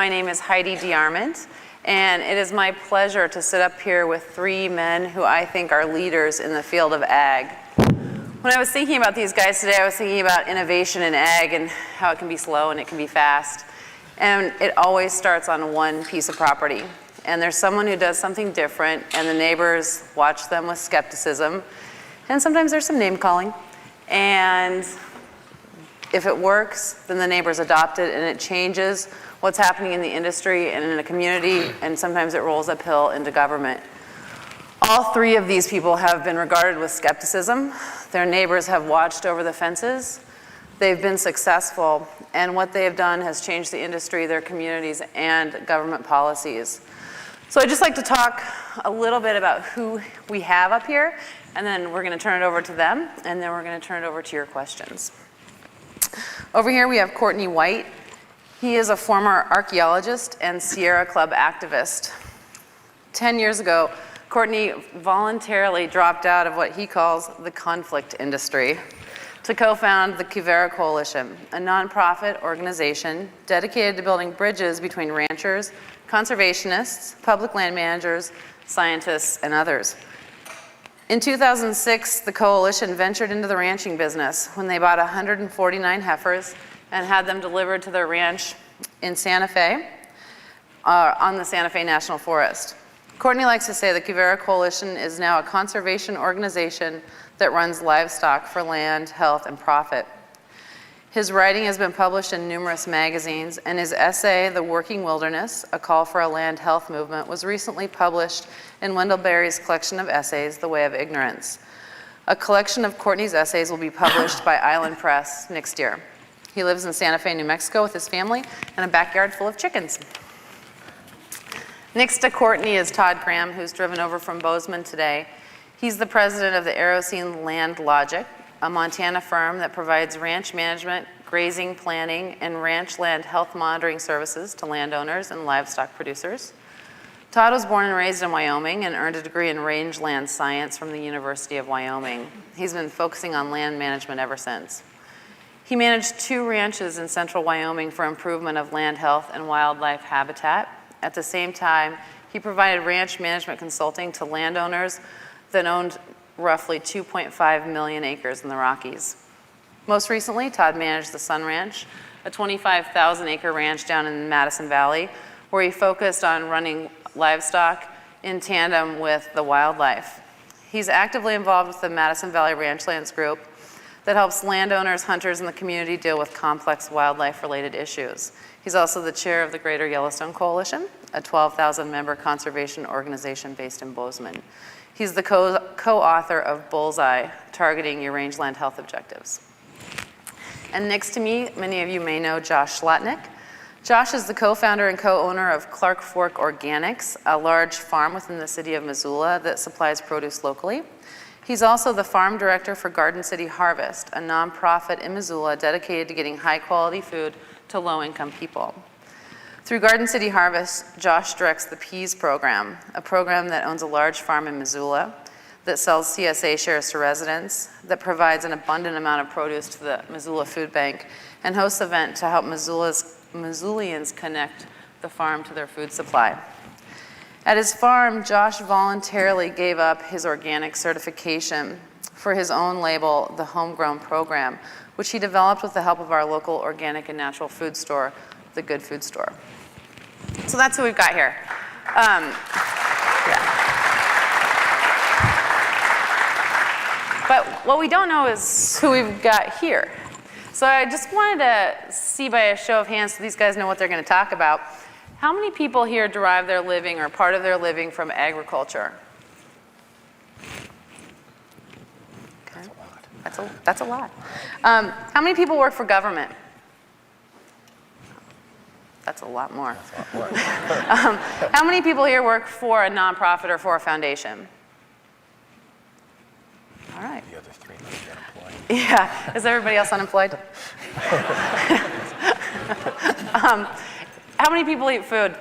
My name is Heidi DeArmond, and it is my pleasure to sit up here with three men who I think are leaders in the field of ag. When I was thinking about these guys today, I was thinking about innovation in ag and how it can be slow and it can be fast. And it always starts on one piece of property. And there's someone who does something different, and the neighbors watch them with skepticism. And sometimes there's some name calling. And if it works, then the neighbors adopt it, and it changes what's happening in the industry and in a community, and sometimes it rolls uphill into government. All three of these people have been regarded with skepticism. Their neighbors have watched over the fences. They've been successful, and what they have done has changed the industry, their communities, and government policies. So I'd just like to talk a little bit about who we have up here, and then we're going to turn it over to them, and then we're going to turn it over to your questions. Over here we have Courtney White. He is a former archaeologist and Sierra Club activist. 10 years ago, Courtney voluntarily dropped out of what he calls the conflict industry to co-found the Quivira Coalition, a nonprofit organization dedicated to building bridges between ranchers, conservationists, public land managers, scientists, and others. In 2006, the coalition ventured into the ranching business when they bought 149 heifers and had them delivered to their ranch in Santa Fe, on the Santa Fe National Forest. Courtney likes to say the Quivira Coalition is now a conservation organization that runs livestock for land, health, and profit. His writing has been published in numerous magazines, and his essay, The Working Wilderness, A Call for a Land Health Movement, was recently published in Wendell Berry's collection of essays, The Way of Ignorance. A collection of Courtney's essays will be published by Island Press next year. He lives in Santa Fe, New Mexico with his family and a backyard full of chickens. Next to Courtney is Todd Graham, who's driven over from Bozeman today. He's the president of the Aerosene Land Logic, a Montana firm that provides ranch management, grazing planning, and ranch land health monitoring services to landowners and livestock producers. Todd was born and raised in Wyoming and earned a degree in rangeland science from the University of Wyoming. He's been focusing on land management ever since. He managed 2 ranches in central Wyoming for improvement of land health and wildlife habitat. At the same time, he provided ranch management consulting to landowners that owned roughly 2.5 million acres in the Rockies. Most recently, Todd managed the Sun Ranch, a 25,000-acre ranch down in the Madison Valley, where he focused on running livestock in tandem with the wildlife. He's actively involved with the Madison Valley Ranchlands Group that helps landowners, hunters, and the community deal with complex wildlife-related issues. He's also the chair of the Greater Yellowstone Coalition, a 12,000-member conservation organization based in Bozeman. He's the co-author of Bullseye, Targeting Your Rangeland Health Objectives. And next to me, many of you may know Josh Schlotnick. Josh is the co-founder and co-owner of Clark Fork Organics, a large farm within the city of Missoula that supplies produce locally. He's also the farm director for Garden City Harvest, a nonprofit in Missoula dedicated to getting high-quality food to low-income people. Through Garden City Harvest, Josh directs the Peas program, a program that owns a large farm in Missoula that sells CSA shares to residents, that provides an abundant amount of produce to the Missoula Food Bank, and hosts an event to help Missoulians connect the farm to their food supply. At his farm, Josh voluntarily gave up his organic certification for his own label, the Homegrown Program, which he developed with the help of our local organic and natural food store, the Good Food Store. So that's who we've got here. But what we don't know is who we've got here. So I just wanted to see by a show of hands so these guys know what they're going to talk about. How many people here derive their living or part of their living from agriculture? Okay. That's a lot. How many people work for government? That's a lot more. How many people here work for a nonprofit or for a foundation? All right. The other 3 might be unemployed. Yeah. Is everybody else unemployed? How many people eat food?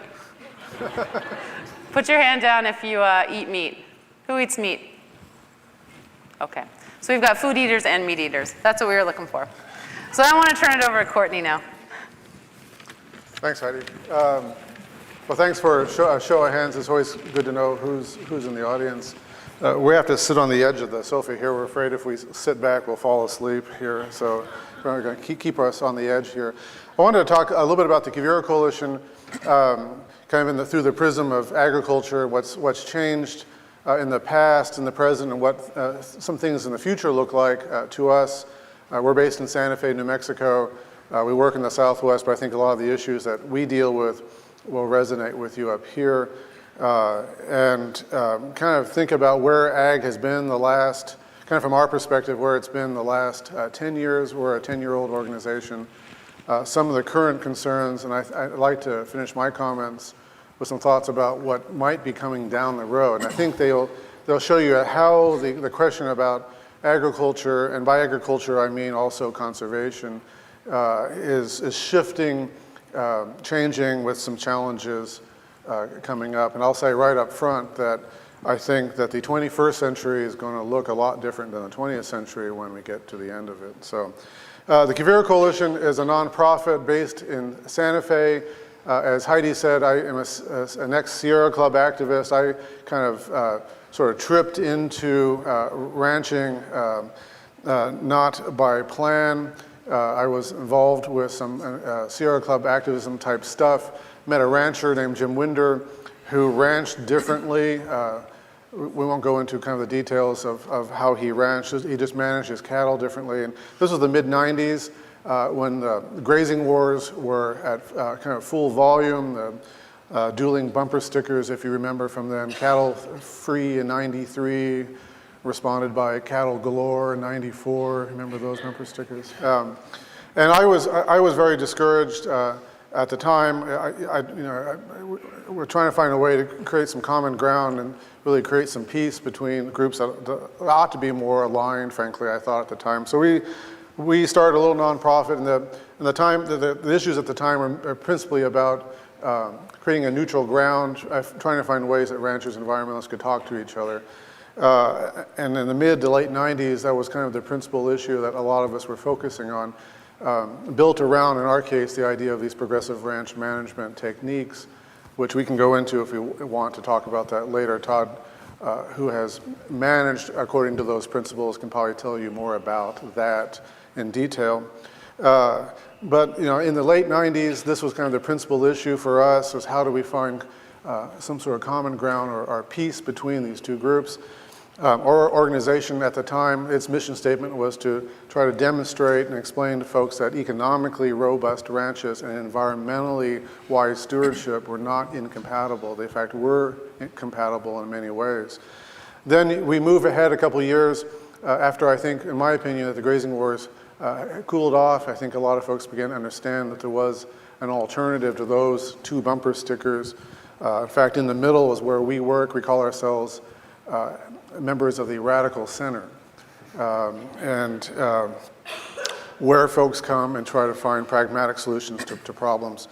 Put your hand down if you eat meat. Who eats meat? Okay. So we've got food eaters and meat eaters. That's what we were looking for. So I want to turn it over to Courtney now. Thanks, Heidi. Well, thanks for a show of hands. It's always good to know who's in the audience. We have to sit on the edge of the sofa here. We're afraid if we sit back, we'll fall asleep here. So we're going to keep us on the edge here. I wanted to talk a little bit about the Quivira Coalition, kind of through the prism of agriculture, what's changed in the past, in the present, and what some things in the future look like to us. We're based in Santa Fe, New Mexico. We work in the Southwest, but I think a lot of the issues that we deal with will resonate with you up here. And kind of think about where ag has been the last, kind of from our perspective, where it's been the last 10 years. We're a 10-year-old organization. Some of the current concerns, and I'd like to finish my comments with some thoughts about what might be coming down the road. And I think they'll show you how the question about agriculture, and by agriculture I mean also conservation, is shifting, changing with some challenges coming up. And I'll say right up front that I think that the 21st century is going to look a lot different than the 20th century when we get to the end of it. So the Quivira Coalition is a nonprofit based in Santa Fe. As Heidi said, I am an ex-Sierra Club activist. I kind of sort of tripped into ranching not by plan. I was involved with some Sierra Club activism type stuff. Met a rancher named Jim Winder who ranched differently. We won't go into kind of the details of how he ranched. He just managed his cattle differently. And this was the mid-90s when the grazing wars were at kind of full volume. The dueling bumper stickers, if you remember from then, Cattle Free in '93, responded by Cattle Galore in '94. Remember those bumper stickers? And I was very discouraged at the time. We're trying to find a way to create some common ground and really create some peace between groups that ought to be more aligned, frankly, I thought at the time. So we started a little nonprofit, and the issues at the time are principally about creating a neutral ground, trying to find ways that ranchers and environmentalists could talk to each other. And in the mid to late 90s, that was kind of the principal issue that a lot of us were focusing on, built around, in our case, the idea of these progressive ranch management techniques, which we can go into if we want to talk about that later. Todd, who has managed according to those principles, can probably tell you more about that in detail. But in the late 90s, this was kind of the principal issue for us, was how do we find some sort of common ground or peace between these two groups. Our organization at the time, its mission statement was to try to demonstrate and explain to folks that economically robust ranches and environmentally wise stewardship were not incompatible. They, in fact, were compatible in many ways. Then we move ahead a couple of years after, I think, in my opinion, that the grazing wars cooled off. I think a lot of folks began to understand that there was an alternative to those two bumper stickers. In fact, in the middle is where we work. We call ourselves members of the radical center, and where folks come and try to find pragmatic solutions to problems.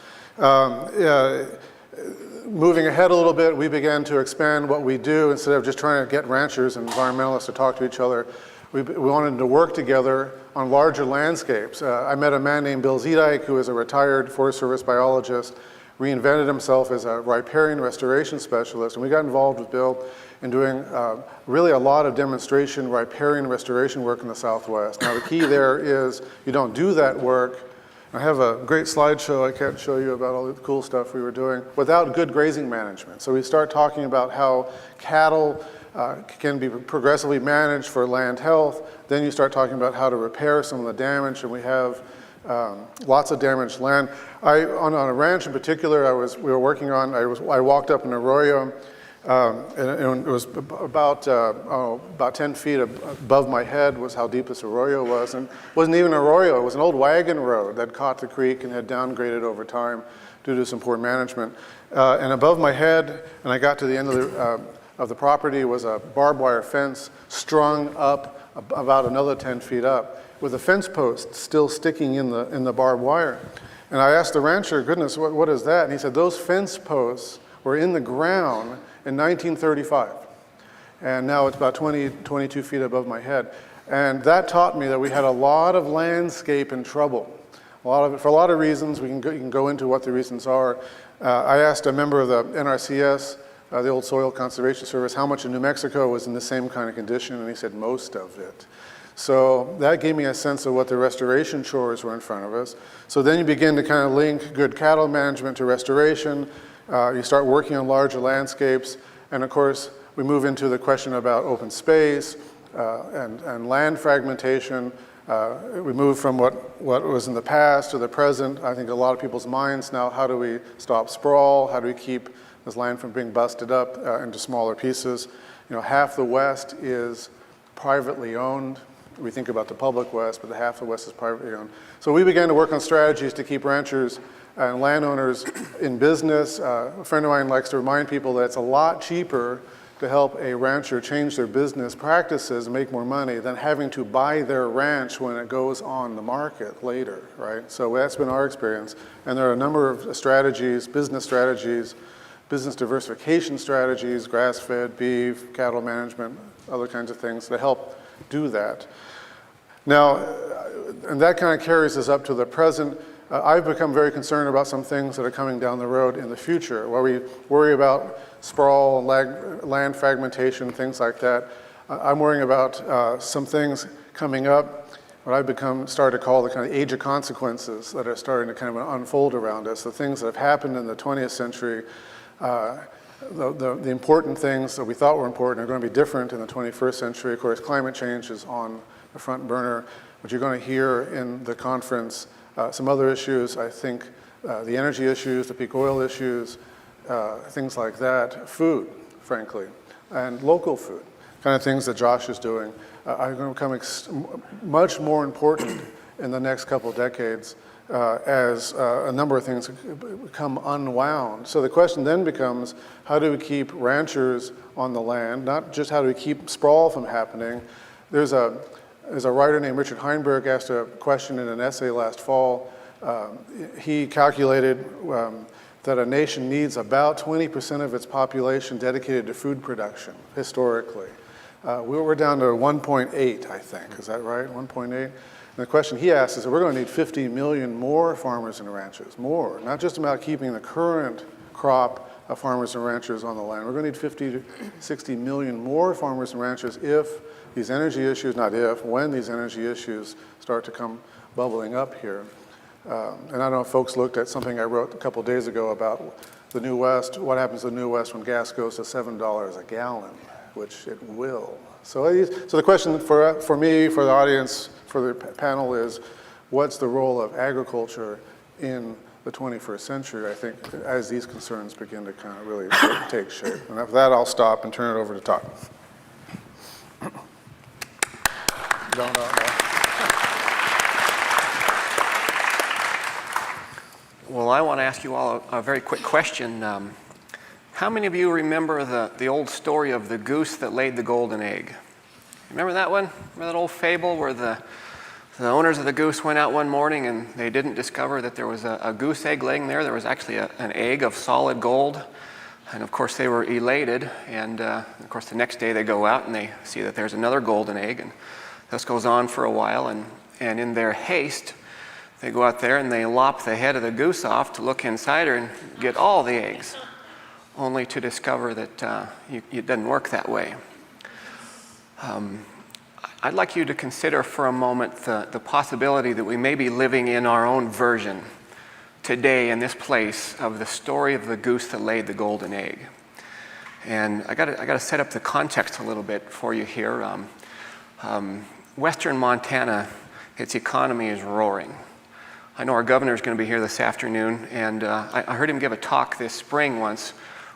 Moving ahead a little bit, we began to expand what we do. Instead of just trying to get ranchers and environmentalists to talk to each other, we wanted to work together on larger landscapes. I met a man named Bill Zedike, who is a retired Forest Service biologist, reinvented himself as a riparian restoration specialist, and we got involved with Bill in doing really a lot of demonstration riparian restoration work in the Southwest. Now the key there is you don't do that work. I have a great slideshow I can't show you about all the cool stuff we were doing without good grazing management. So we start talking about how cattle can be progressively managed for land health. Then you start talking about how to repair some of the damage, and we have lots of damaged land. On a ranch in particular, we were working on. I walked up an arroyo, and it was about 10 feet above my head was how deep this arroyo was, and it wasn't even an arroyo. It was an old wagon road that caught the creek and had downgraded over time due to some poor management. And above my head, and I got to the end of the property, was a barbed wire fence strung up about another 10 feet up, with a fence post still sticking in the barbed wire. And I asked the rancher, goodness, what is that? And he said, those fence posts were in the ground in 1935. And now it's about 22 feet above my head. And that taught me that we had a lot of landscape in trouble. For a lot of reasons. You can go into what the reasons are. I asked a member of the NRCS, the old Soil Conservation Service, how much of New Mexico was in the same kind of condition, and he said most of it. So that gave me a sense of what the restoration chores were in front of us. So then you begin to kind of link good cattle management to restoration. You start working on larger landscapes. And of course, we move into the question about open space and land fragmentation. We move from what was in the past to the present. I think a lot of people's minds now, how do we stop sprawl? How do we keep this land from being busted up into smaller pieces? Half the West is privately owned. We think about the public West, but the half of the West is privately owned. So we began to work on strategies to keep ranchers and landowners in business. A friend of mine likes to remind people that it's a lot cheaper to help a rancher change their business practices and make more money than having to buy their ranch when it goes on the market later, right? So that's been our experience. And there are a number of strategies, business diversification strategies, grass-fed, beef, cattle management, other kinds of things that help do that. Now, and that kind of carries us up to the present. I've become very concerned about some things that are coming down the road in the future, where we worry about sprawl, land fragmentation, things like that. I'm worrying about some things coming up, what I've started to call the kind of age of consequences that are starting to kind of unfold around us, the things that have happened in the 20th century. The important things that we thought were important are going to be different in the 21st century. Of course, climate change is on the front burner. What you're going to hear in the conference, some other issues, I think the energy issues, the peak oil issues, things like that, food, frankly, and local food, kind of things that Josh is doing, are going to become much more important in the next couple of decades as a number of things become unwound. So the question then becomes, how do we keep ranchers on the land? Not just how do we keep sprawl from happening. There's a writer named Richard Heinberg asked a question in an essay last fall. He calculated that a nation needs about 20% of its population dedicated to food production, historically. We're down to 1.8, I think. Is that right? 1.8? And the question he asked is that we're going to need 50 million more farmers and ranchers, more, not just about keeping the current crop of farmers and ranchers on the land. We're going to need 50 to 60 million more farmers and ranchers if these energy issues, when these energy issues start to come bubbling up here. And I don't know if folks looked at something I wrote a couple days ago about the New West, what happens to the New West when gas goes to $7 a gallon, which it will. So the question for me, for the audience, for the panel is, what's the role of agriculture in the 21st century, I think, as these concerns begin to kind of really take shape. And after that, I'll stop and turn it over to Todd. Well, I want to ask you all a very quick question. How many of you remember the old story of the goose that laid the golden egg? Remember that one? Remember that old fable where the owners of the goose went out one morning and they didn't discover that there was a goose egg laying there. There was actually an egg of solid gold. And of course they were elated. And of course the next day they go out and they see that there's another golden egg. And this goes on for a while. And in their haste, they go out there and they lop the head of the goose off to look inside her and get all the eggs, only to discover that it doesn't work that way. I'd like you to consider for a moment the possibility that we may be living in our own version today in this place of the story of the goose that laid the golden egg. And I got to set up the context a little bit for you here. Western Montana, its economy is roaring. I know our governor is going to be here this afternoon, and I heard him give a talk this spring once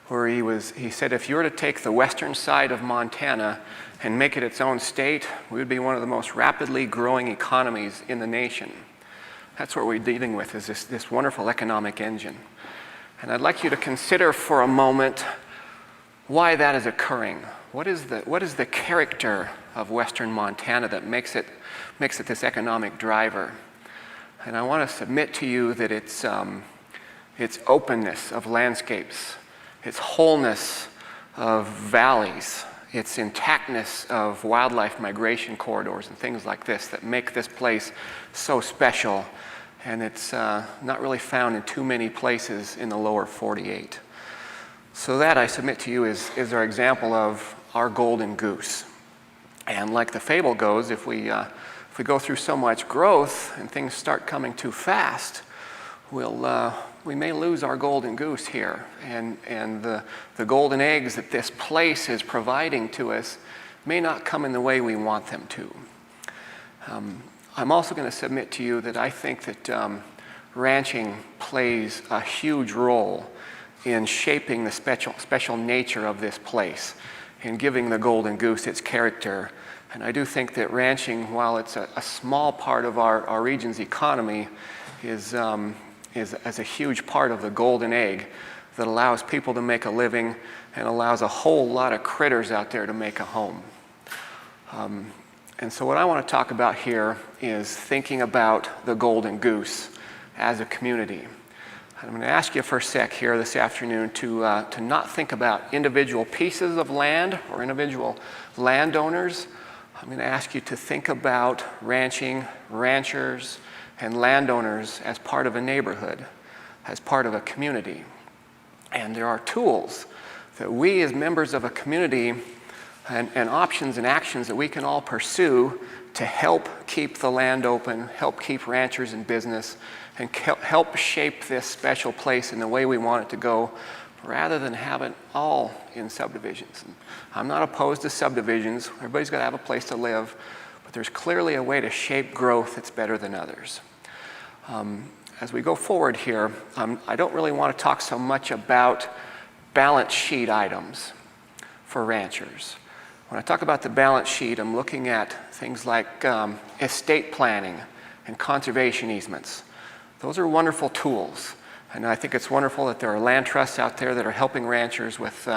where he said if you were to take the western side of Montana and make it its own state, we would be one of the most rapidly growing economies in the nation. That's what we're dealing with, is this wonderful economic engine. And I'd like you to consider for a moment why that is occurring. What is the character of western Montana that makes it this economic driver? And I want to submit to you that its openness of landscapes, its wholeness of valleys, its intactness of wildlife migration corridors and things like this that make this place so special and it's not really found in too many places in the lower 48. So that, I submit to you, is our example of our golden goose. And like the fable goes, if we go through so much growth and things start coming too fast, we may lose our golden goose here. And the golden eggs that this place is providing to us may not come in the way we want them to. I'm also going to submit to you that I think that ranching plays a huge role in shaping the special nature of this place and giving the golden goose its character. And I do think that ranching, while it's a small part of our region's economy, is a huge part of the golden egg that allows people to make a living and allows a whole lot of critters out there to make a home. And so what I want to talk about here is thinking about the golden goose as a community. I'm going to ask you for a sec here this afternoon to not think about individual pieces of land or individual landowners. I'm going to ask you to think about ranching, ranchers, and landowners as part of a neighborhood, as part of a community. And there are tools that we as members of a community and options and actions that we can all pursue to help keep the land open, help keep ranchers in business, and help shape this special place in the way we want it to go, rather than have it all in subdivisions. And I'm not opposed to subdivisions. Everybody's got to have a place to live, but there's clearly a way to shape growth that's better than others. As we go forward here, I don't really want to talk so much about balance sheet items for ranchers. When I talk about the balance sheet, I'm looking at things like estate planning and conservation easements. Those are wonderful tools, and I think it's wonderful that there are land trusts out there that are helping ranchers with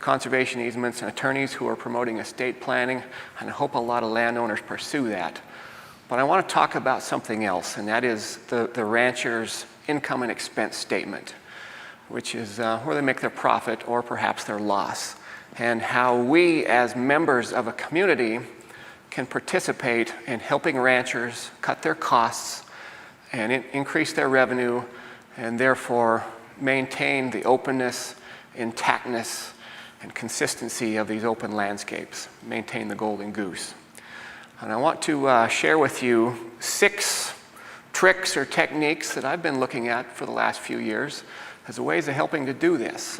conservation easements and attorneys who are promoting estate planning, and I hope a lot of landowners pursue that. But I want to talk about something else, and that is the rancher's income and expense statement, which is where they make their profit or perhaps their loss, and how we as members of a community can participate in helping ranchers cut their costs and increase their revenue, and therefore maintain the openness, intactness, and consistency of these open landscapes, maintain the golden goose. And I want to share with you 6 tricks or techniques that I've been looking at for the last few years as ways of helping to do this.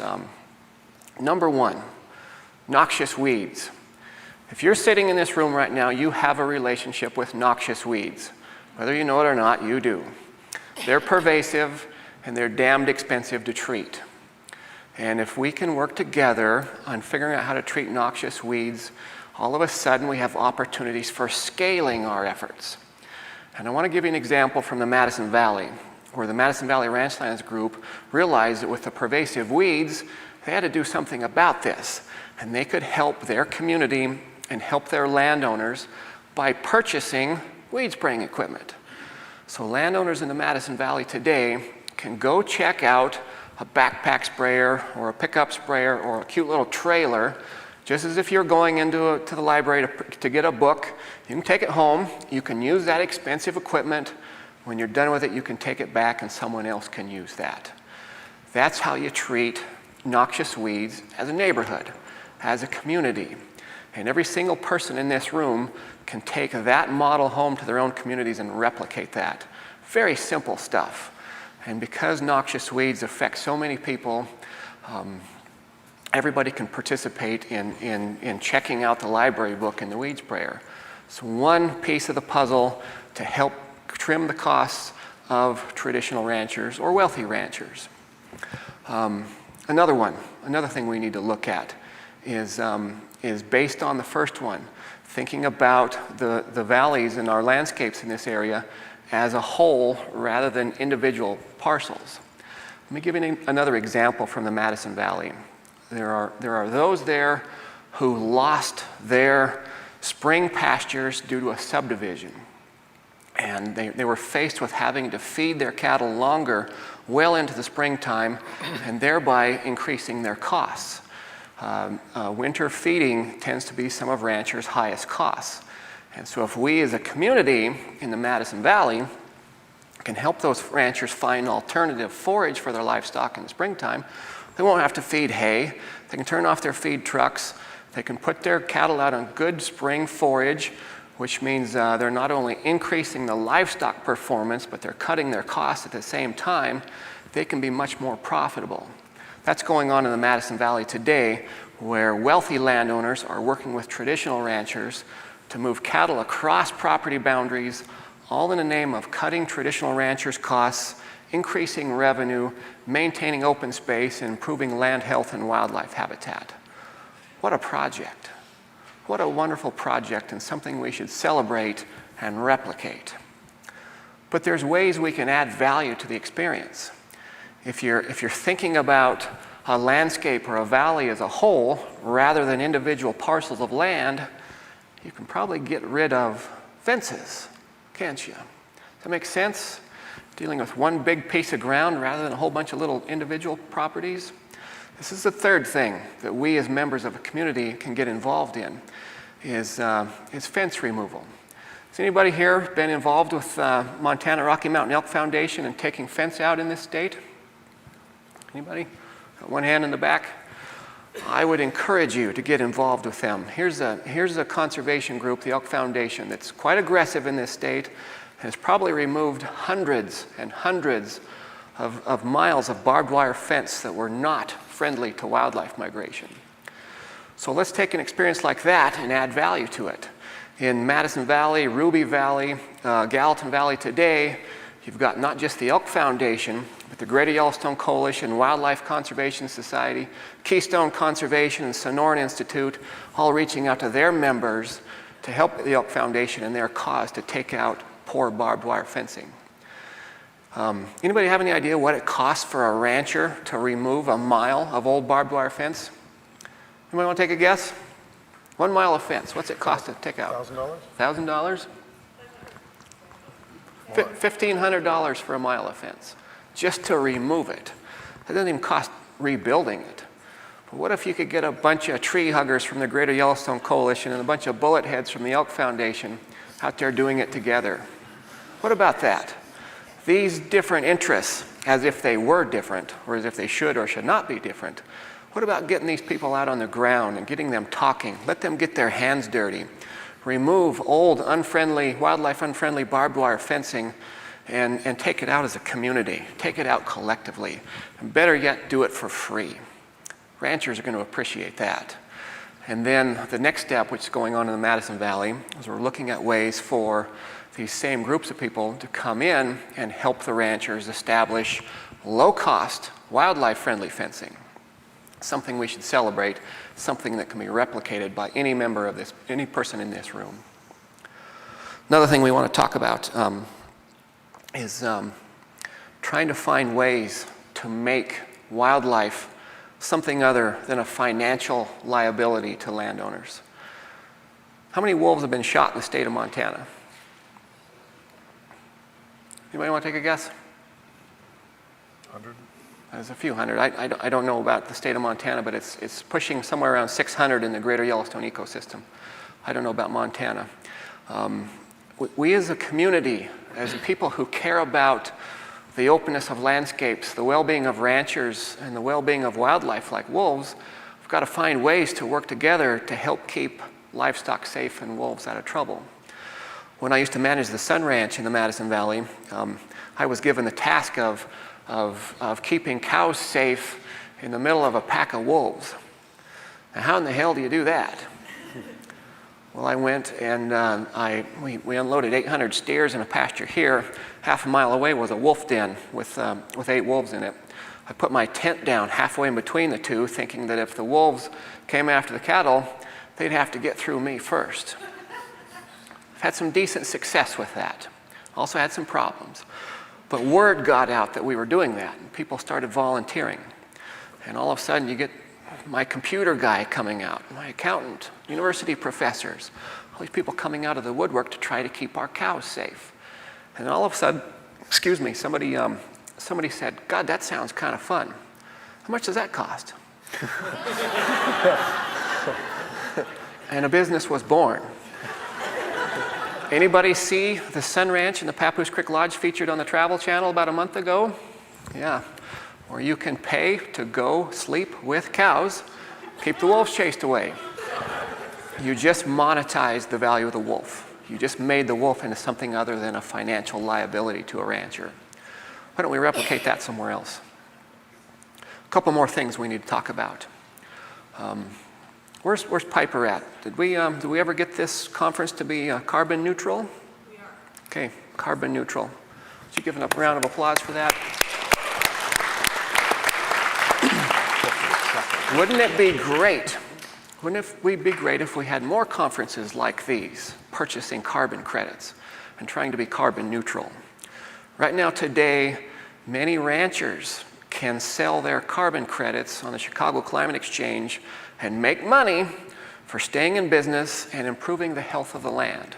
Number 1, noxious weeds. If you're sitting in this room right now, you have a relationship with noxious weeds. Whether you know it or not, you do. They're pervasive and they're damned expensive to treat. And if we can work together on figuring out how to treat noxious weeds, all of a sudden we have opportunities for scaling our efforts. And I want to give you an example from the Madison Valley, where the Madison Valley Ranchlands Group realized that with the pervasive weeds, they had to do something about this. And they could help their community and help their landowners by purchasing weed spraying equipment. So landowners in the Madison Valley today can go check out a backpack sprayer or a pickup sprayer or a cute little trailer, just as if you're going to the library to get a book. You can take it home, you can use that expensive equipment. When you're done with it, you can take it back and someone else can use that. That's how you treat noxious weeds as a neighborhood, as a community. And every single person in this room can take that model home to their own communities and replicate that. Very simple stuff. And because noxious weeds affect so many people, everybody can participate in checking out the library book and the weed sprayer. It's one piece of the puzzle to help trim the costs of traditional ranchers or wealthy ranchers. Another thing we need to look at is based on the first one, thinking about the valleys and our landscapes in this area as a whole rather than individual parcels. Let me give you another example from the Madison Valley. There are those there who lost their spring pastures due to a subdivision. And they were faced with having to feed their cattle longer well into the springtime and thereby increasing their costs. Winter feeding tends to be some of ranchers' highest costs. And so if we as a community in the Madison Valley can help those ranchers find alternative forage for their livestock in the springtime. They won't have to feed hay. They can turn off their feed trucks. They can put their cattle out on good spring forage, which means they're not only increasing the livestock performance, but they're cutting their costs at the same time. They can be much more profitable. That's going on in the Madison Valley today, where wealthy landowners are working with traditional ranchers to move cattle across property boundaries, all in the name of cutting traditional ranchers' costs, increasing revenue, maintaining open space, and improving land health and wildlife habitat. What a project. What a wonderful project, and something we should celebrate and replicate. But there's ways we can add value to the experience. If you're thinking about a landscape or a valley as a whole, rather than individual parcels of land, you can probably get rid of fences, can't you? Does that make sense? Dealing with one big piece of ground rather than a whole bunch of little individual properties. This is the third thing that we as members of a community can get involved in, is fence removal. Has anybody here been involved with Montana Rocky Mountain Elk Foundation and taking fence out in this state? Anybody? Got one hand in the back? I would encourage you to get involved with them. Here's a conservation group, the Elk Foundation, that's quite aggressive in this state, has probably removed hundreds and hundreds of miles of barbed wire fence that were not friendly to wildlife migration. So let's take an experience like that and add value to it. In Madison Valley, Ruby Valley, Gallatin Valley today, you've got not just the Elk Foundation, but the Greater Yellowstone Coalition, Wildlife Conservation Society, Keystone Conservation, and Sonoran Institute, all reaching out to their members to help the Elk Foundation in their cause to take out poor barbed wire fencing. Anybody have any idea what it costs for a rancher to remove a mile of old barbed wire fence? Anybody want to take a guess? 1 mile of fence, what's it cost to take out? $1,000? $1,000? $1,500 for a mile of fence, just to remove it. It doesn't even cost rebuilding it. But what if you could get a bunch of tree huggers from the Greater Yellowstone Coalition and a bunch of bullet heads from the Elk Foundation out there doing it together? What about that? These different interests, as if they were different, or as if they should or should not be different. What about getting these people out on the ground and getting them talking? Let them get their hands dirty. Remove old, unfriendly, wildlife-unfriendly barbed wire fencing and take it out as a community. Take it out collectively. And better yet, do it for free. Ranchers are going to appreciate that. And then the next step, which is going on in the Madison Valley, is we're looking at ways for these same groups of people to come in and help the ranchers establish low-cost, wildlife-friendly fencing. Something we should celebrate, something that can be replicated by any member of this, any person in this room. Another thing we want to talk about is trying to find ways to make wildlife something other than a financial liability to landowners. How many wolves have been shot in the state of Montana? Anybody want to take a guess? 100? There's a few hundred. I don't know about the state of Montana, but it's pushing somewhere around 600 in the Greater Yellowstone ecosystem. I don't know about Montana. We as a community, as people who care about the openness of landscapes, the well-being of ranchers, and the well-being of wildlife like wolves, we've got to find ways to work together to help keep livestock safe and wolves out of trouble. When I used to manage the Sun Ranch in the Madison Valley, I was given the task of keeping cows safe in the middle of a pack of wolves. Now, how in the hell do you do that? Well, I went and we unloaded 800 steers in a pasture here. Half a mile away was a wolf den with 8 wolves in it. I put my tent down halfway in between the two, thinking that if the wolves came after the cattle, they'd have to get through me first. I've had some decent success with that. Also had some problems. But word got out that we were doing that, and people started volunteering. And all of a sudden, you get my computer guy coming out, my accountant, university professors, all these people coming out of the woodwork to try to keep our cows safe. And all of a sudden, somebody said, "God, that sounds kind of fun. How much does that cost?" And a business was born. Anybody see the Sun Ranch in the Papoose Creek Lodge featured on the Travel Channel about a month ago? Yeah, where you can pay to go sleep with cows, keep the wolves chased away. You just monetized the value of the wolf. You just made the wolf into something other than a financial liability to a rancher. Why don't we replicate that somewhere else? A couple more things we need to talk about. Where's Piper at? Did we ever get this conference to be carbon neutral? We are. Okay, carbon neutral. Would you give a round of applause for that? Wouldn't it be great? Wouldn't it be great if we had more conferences like these, purchasing carbon credits and trying to be carbon neutral? Right now, today, many ranchers can sell their carbon credits on the Chicago Climate Exchange and make money for staying in business and improving the health of the land.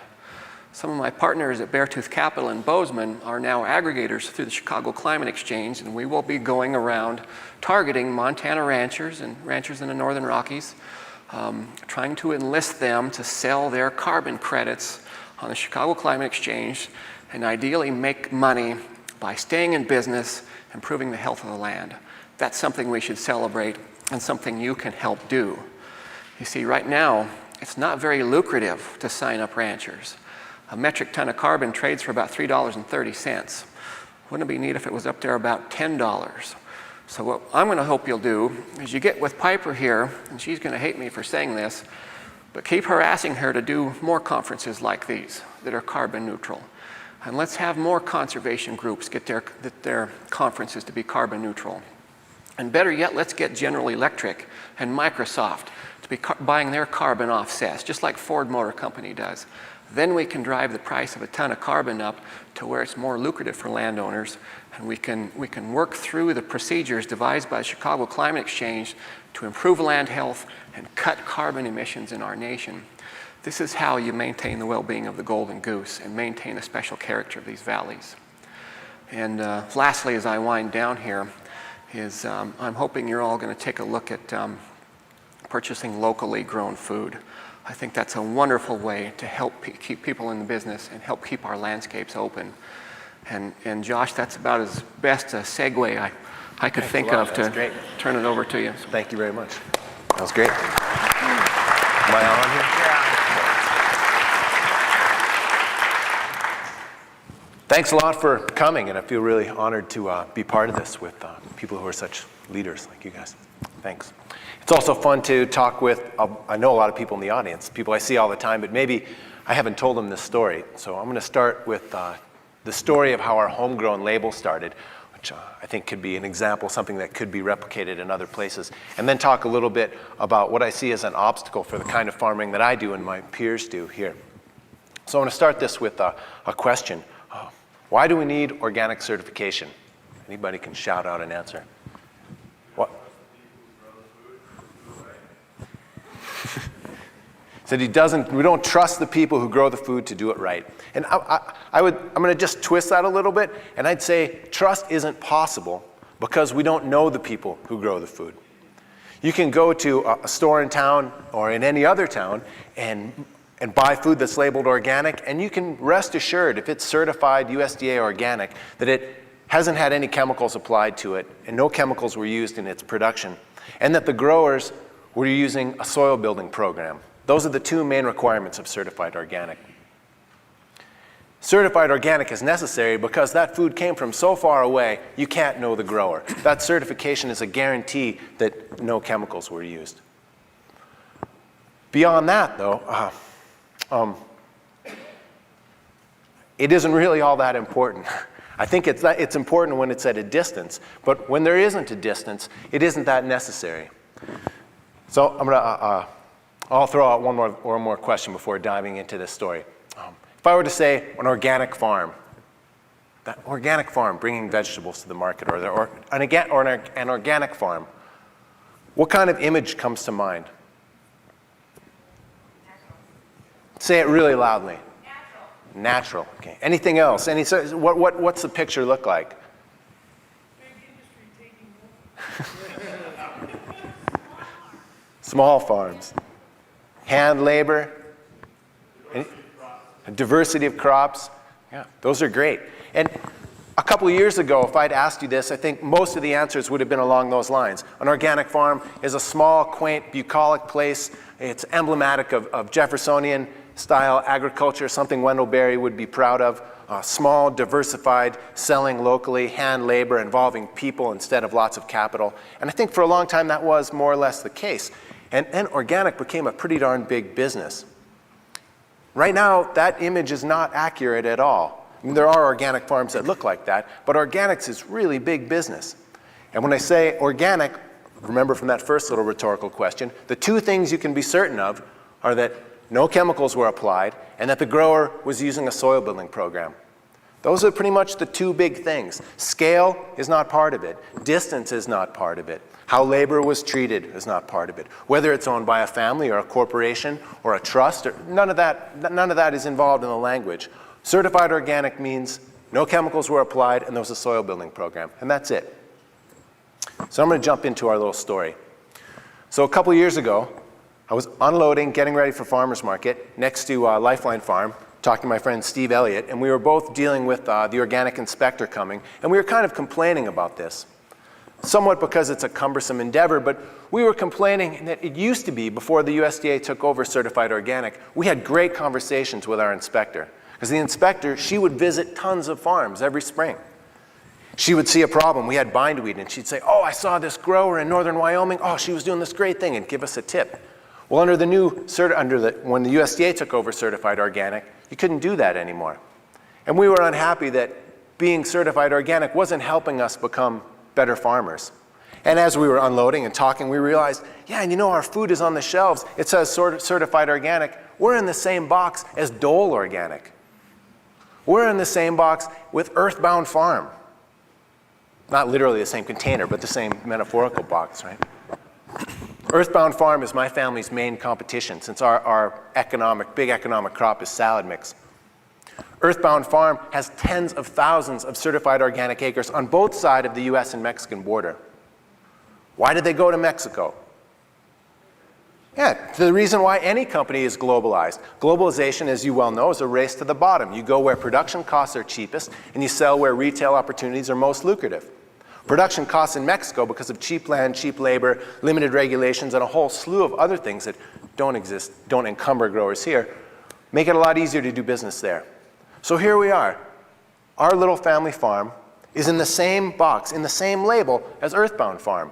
Some of my partners at Beartooth Capital and Bozeman are now aggregators through the Chicago Climate Exchange, and we will be going around targeting Montana ranchers and ranchers in the Northern Rockies, trying to enlist them to sell their carbon credits on the Chicago Climate Exchange and ideally make money by staying in business, improving the health of the land. That's something we should celebrate and something you can help do. You see, right now, it's not very lucrative to sign up ranchers. A metric ton of carbon trades for about $3.30. Wouldn't it be neat if it was up there about $10? So what I'm going to hope you'll do is you get with Piper here, and she's going to hate me for saying this, but keep harassing her to do more conferences like these that are carbon neutral. And let's have more conservation groups get their conferences to be carbon neutral. And better yet, let's get General Electric and Microsoft to be buying their carbon offsets, just like Ford Motor Company does. Then we can drive the price of a ton of carbon up to where it's more lucrative for landowners, and we can work through the procedures devised by the Chicago Climate Exchange to improve land health and cut carbon emissions in our nation. This is how you maintain the well-being of the golden goose and maintain the special character of these valleys. And lastly, as I wind down here, is I'm hoping you're all going to take a look at purchasing locally grown food. I think that's a wonderful way to help keep people in the business and help keep our landscapes open. And Josh, that's about as best a segue I could think of to turn it over to you. Thank you very much. That was great. Am I on here? Yeah. Thanks a lot for coming, and I feel really honored to be part of this with people who are such leaders like you guys. Thanks. It's also fun to talk with, I know a lot of people in the audience, people I see all the time, but maybe I haven't told them this story. So I'm going to start with the story of how our homegrown label started, which I think could be an example, something that could be replicated in other places, and then talk a little bit about what I see as an obstacle for the kind of farming that I do and my peers do here. So I'm going to start this with a question. Why do we need organic certification? Anybody can shout out an answer. What? Said we don't trust the people who grow the food to do it right. And I'm going to just twist that a little bit, and I'd say trust isn't possible because we don't know the people who grow the food. You can go to a store in town or in any other town and buy food that's labeled organic, and you can rest assured if it's certified USDA organic that it hasn't had any chemicals applied to it and no chemicals were used in its production, and that the growers were using a soil building program. Those are the two main requirements of certified organic. Certified organic is necessary because that food came from so far away, you can't know the grower. That certification is a guarantee that no chemicals were used. Beyond that, though, it isn't really all that important. I think it's important when it's at a distance, but when there isn't a distance, it isn't that necessary. So I'll throw out one more question before diving into this story. If I were to say an organic farm, that organic farm bringing vegetables to the market, or an organic farm, what kind of image comes to mind? Say it really loudly. Natural. Natural. Okay. Anything else? What's the picture look like? Big industry taking over. Small farms. Hand labor. a diversity of crops. Yeah, those are great. And a couple of years ago, if I'd asked you this, I think most of the answers would have been along those lines. An organic farm is a small, quaint, bucolic place. It's emblematic of Jeffersonian-style agriculture, something Wendell Berry would be proud of. Small, diversified, selling locally, hand labor, involving people instead of lots of capital. And I think for a long time that was more or less the case. And organic became a pretty darn big business. Right now, that image is not accurate at all. I mean, there are organic farms that look like that, but organics is really big business. And when I say organic, remember from that first little rhetorical question, the two things you can be certain of are that no chemicals were applied and that the grower was using a soil building program. Those are pretty much the two big things. Scale is not part of it. Distance is not part of it. How labor was treated is not part of it. Whether it's owned by a family or a corporation or a trust, none of that is involved in the language. Certified organic means no chemicals were applied and there was a soil building program, and that's it. So I'm going to jump into our little story. So a couple years ago, I was unloading, getting ready for farmer's market next to Lifeline Farm, talking to my friend Steve Elliott, and we were both dealing with the organic inspector coming, and we were kind of complaining about this. Somewhat because it's a cumbersome endeavor, but we were complaining that it used to be, before the USDA took over certified organic, we had great conversations with our inspector. Because the inspector, she would visit tons of farms every spring. She would see a problem. We had bindweed, and she'd say, oh, I saw this grower in northern Wyoming. Oh, she was doing this great thing, and give us a tip. Well, when the USDA took over certified organic, you couldn't do that anymore. And we were unhappy that being certified organic wasn't helping us become better farmers. And as we were unloading and talking, we realized, yeah, and our food is on the shelves. It says certified organic. We're in the same box as Dole Organic. We're in the same box with Earthbound Farm. Not literally the same container, but the same metaphorical box, right? Earthbound Farm is my family's main competition since our big economic crop is salad mix. Earthbound Farm has tens of thousands of certified organic acres on both sides of the US and Mexican border. Why did they go to Mexico? Yeah, the reason why any company is globalized. Globalization, as you well know, is a race to the bottom. You go where production costs are cheapest, and you sell where retail opportunities are most lucrative. Production costs in Mexico, because of cheap land, cheap labor, limited regulations, and a whole slew of other things that don't encumber growers here, make it a lot easier to do business there. So here we are. Our little family farm is in the same box, in the same label as Earthbound Farm.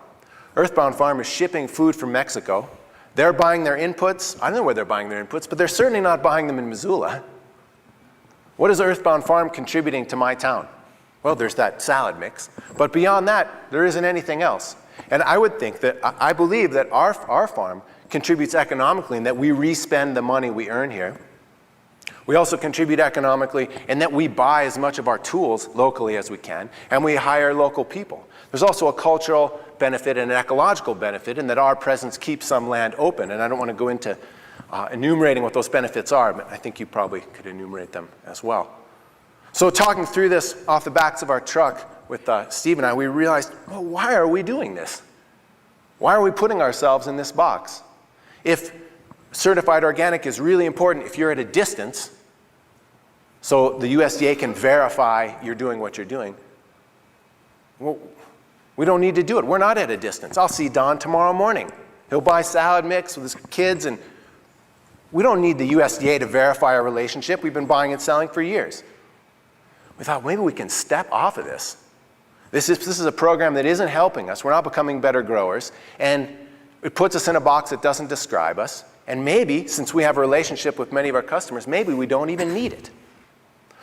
Earthbound Farm is shipping food from Mexico. They're buying their inputs. I don't know where they're buying their inputs, but they're certainly not buying them in Missoula. What is Earthbound Farm contributing to my town? Well, there's that salad mix. But beyond that, there isn't anything else. And I would think that, I believe that our farm contributes economically in that we re-spend the money we earn here. We also contribute economically in that we buy as much of our tools locally as we can, and we hire local people. There's also a cultural benefit and an ecological benefit in that our presence keeps some land open, and I don't want to go into enumerating what those benefits are, but I think you probably could enumerate them as well. So talking through this off the backs of our truck with Steve and I, we realized, well, why are we doing this? Why are we putting ourselves in this box? If certified organic is really important if you're at a distance, so the USDA can verify you're doing what you're doing, well, we don't need to do it. We're not at a distance. I'll see Don tomorrow morning. He'll buy salad mix with his kids, and we don't need the USDA to verify our relationship. We've been buying and selling for years. We thought maybe we can step off of this. This is a program that isn't helping us. We're not becoming better growers, and it puts us in a box that doesn't describe us. And maybe, since we have a relationship with many of our customers, maybe we don't even need it.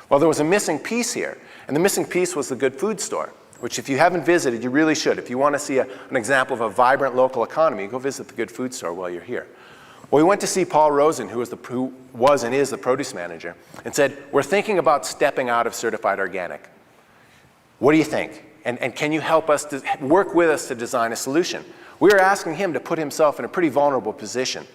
Well, there was a missing piece here, and the missing piece was the Good Food Store, which if you haven't visited, you really should. If you want to see an example of a vibrant local economy, go visit the Good Food Store while you're here. Well, we went to see Paul Rosen, who was and is the produce manager, and said, we're thinking about stepping out of certified organic. What do you think? And can you help us to work with us to design a solution? We were asking him to put himself in a pretty vulnerable position.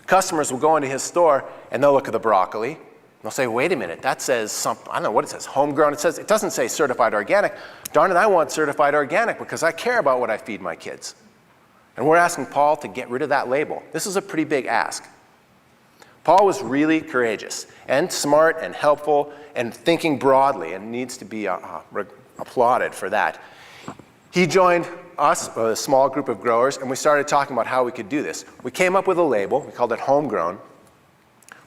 Customers will go into his store and they'll look at the broccoli. They'll say, wait a minute, that says something, I don't know what it says, homegrown. It doesn't say certified organic. Darn it, I want certified organic because I care about what I feed my kids. And we're asking Paul to get rid of that label. This is a pretty big ask. Paul was really courageous and smart and helpful and thinking broadly, and needs to be applauded for that. He joined us, a small group of growers, and we started talking about how we could do this. We came up with a label. We called it Homegrown.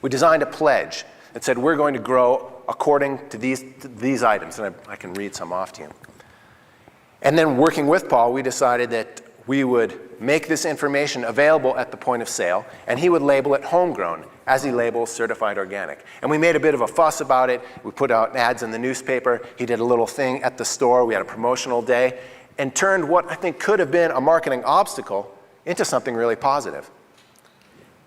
We designed a pledge that said we're going to grow according to these items, and I can read some off to you. And then working with Paul, we decided that we would make this information available at the point of sale, and he would label it Homegrown as he labels certified organic. And we made a bit of a fuss about it. We put out ads in the newspaper. He did a little thing at the store. We had a promotional day and turned what I think could have been a marketing obstacle into something really positive.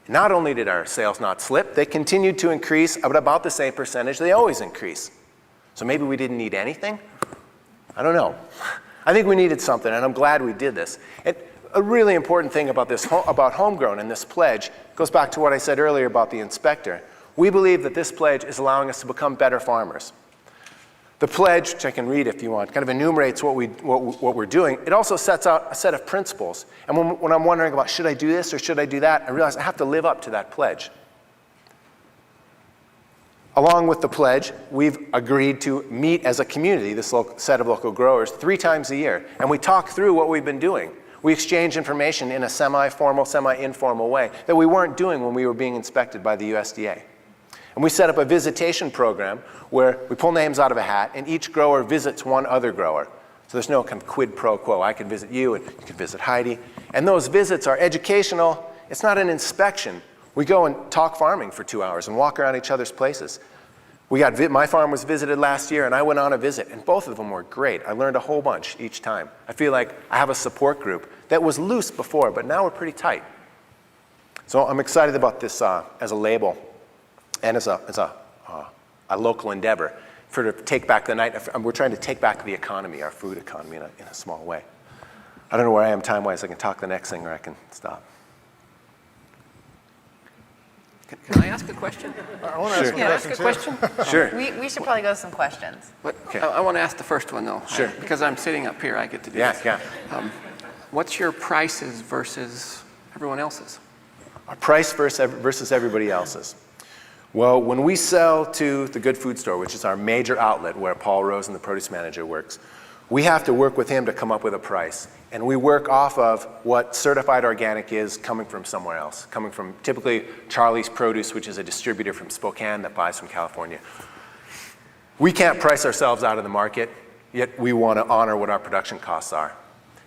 Not only did our sales not slip, they continued to increase at about the same percentage they always increase. So maybe we didn't need anything? I don't know. I think we needed something, and I'm glad we did this. And a really important thing about about Homegrown and this pledge goes back to what I said earlier about the inspector. We believe that this pledge is allowing us to become better farmers. The pledge, which I can read if you want, kind of enumerates what we're doing. It also sets out a set of principles. And when I'm wondering about should I do this or should I do that, I realize I have to live up to that pledge. Along with the pledge, we've agreed to meet as a community, this set of local growers, 3 times a year. And we talk through what we've been doing. We exchange information in a semi-formal, semi-informal way that we weren't doing when we were being inspected by the USDA. And we set up a visitation program where we pull names out of a hat and each grower visits one other grower. So there's no kind of quid pro quo. I can visit you and you can visit Heidi. And those visits are educational. It's not an inspection. We go and talk farming for 2 hours and walk around each other's places. My farm was visited last year and I went on a visit and both of them were great. I learned a whole bunch each time. I feel like I have a support group that was loose before, but now we're pretty tight. So I'm excited about this as a label and as a local endeavor to take back the night. We're trying to take back the economy, our food economy in a small way. I don't know where I am time-wise. I can talk the next thing or I can stop. Can I ask a question? I want to ask a question. Sure. We should probably go to some questions. Okay. I want to ask the first one, though. Sure. Because I'm sitting up here, I get to do this. Yeah. What's your prices versus everyone else's? Our price versus everybody else's. Well, when we sell to the Good Food Store, which is our major outlet where Paul Rose and the produce manager works, we have to work with him to come up with a price. And we work off of what certified organic is coming from somewhere else, coming from typically Charlie's Produce, which is a distributor from Spokane that buys from California. We can't price ourselves out of the market, yet we want to honor what our production costs are.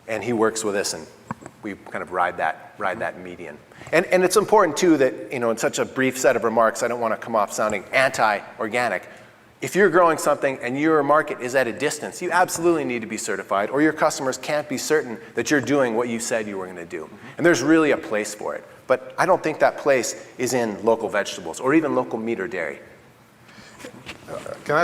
And he works with us and we kind of ride that median. And it's important too that, in such a brief set of remarks, I don't want to come off sounding anti-organic. If you're growing something and your market is at a distance, you absolutely need to be certified, or your customers can't be certain that you're doing what you said you were going to do. And there's really a place for it. But I don't think that place is in local vegetables or even local meat or dairy. Can I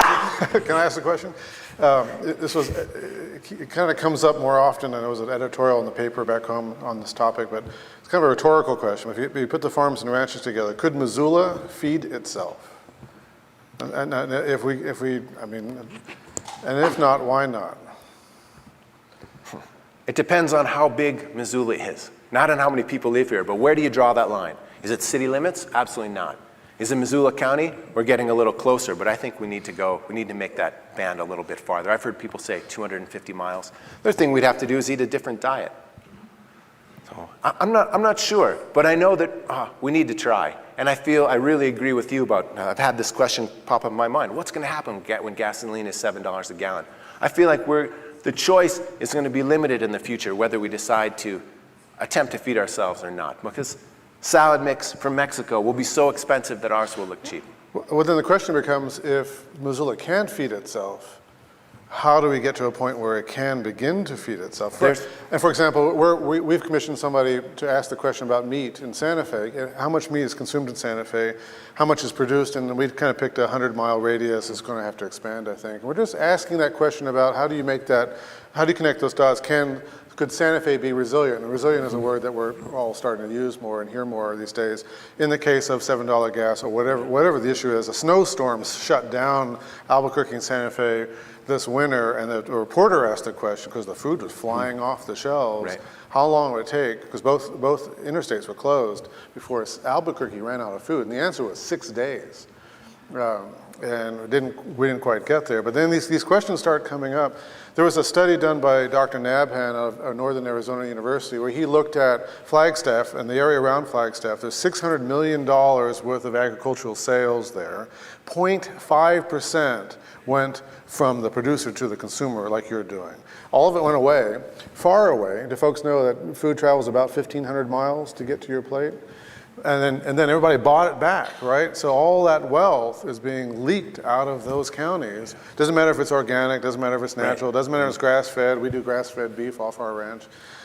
ask a question? It kind of comes up more often, and it was an editorial in the paper back home on this topic, but it's kind of a rhetorical question. If you put the farms and ranches together, could Missoula feed itself? And if not, why not? It depends on how big Missoula is, not on how many people live here, but where do you draw that line? Is it city limits? Absolutely not. Is it Missoula County? We're getting a little closer, but I think we need to make that band a little bit farther. I've heard people say 250 miles. The other thing we'd have to do is eat a different diet. So I'm not sure, but I know that we need to try. And I really agree with you about, I've had this question pop up in my mind. What's going to happen when gasoline is $7 a gallon? I feel like the choice is going to be limited in the future, whether we decide to attempt to feed ourselves or not. Because salad mix from Mexico will be so expensive that ours will look cheap. Well, then the question becomes, if Missoula can't feed itself, how do we get to a point where it can begin to feed itself? And for example, we've commissioned somebody to ask the question about meat in Santa Fe. How much meat is consumed in Santa Fe? How much is produced? And we've kind of picked a 100-mile radius. It's going to have to expand, I think. And we're just asking that question about how do you connect those dots? Can could Santa Fe be resilient? And resilient is a word that we're all starting to use more and hear more these days. In the case of $7 gas or whatever the issue is, a snowstorm shut down Albuquerque and Santa Fe this winter, and the reporter asked the question, because the food was flying off the shelves, Right. how long would it take, because both interstates were closed, before Albuquerque ran out of food? And the answer was 6 days. And we didn't quite get there. But then these questions start coming up. There was a study done by Dr. Nabhan of Northern Arizona University where he looked at Flagstaff and the area around Flagstaff. There's $600 million worth of agricultural sales there. 0.5% went from the producer to the consumer, like you're doing. All of it went away, far away. Do folks know that food travels about 1,500 miles to get to your plate? And then everybody bought it back, right? So all that wealth is being leaked out of those counties. Doesn't matter if it's organic, doesn't matter if it's natural, doesn't matter if it's grass-fed. We do grass-fed beef off our ranch.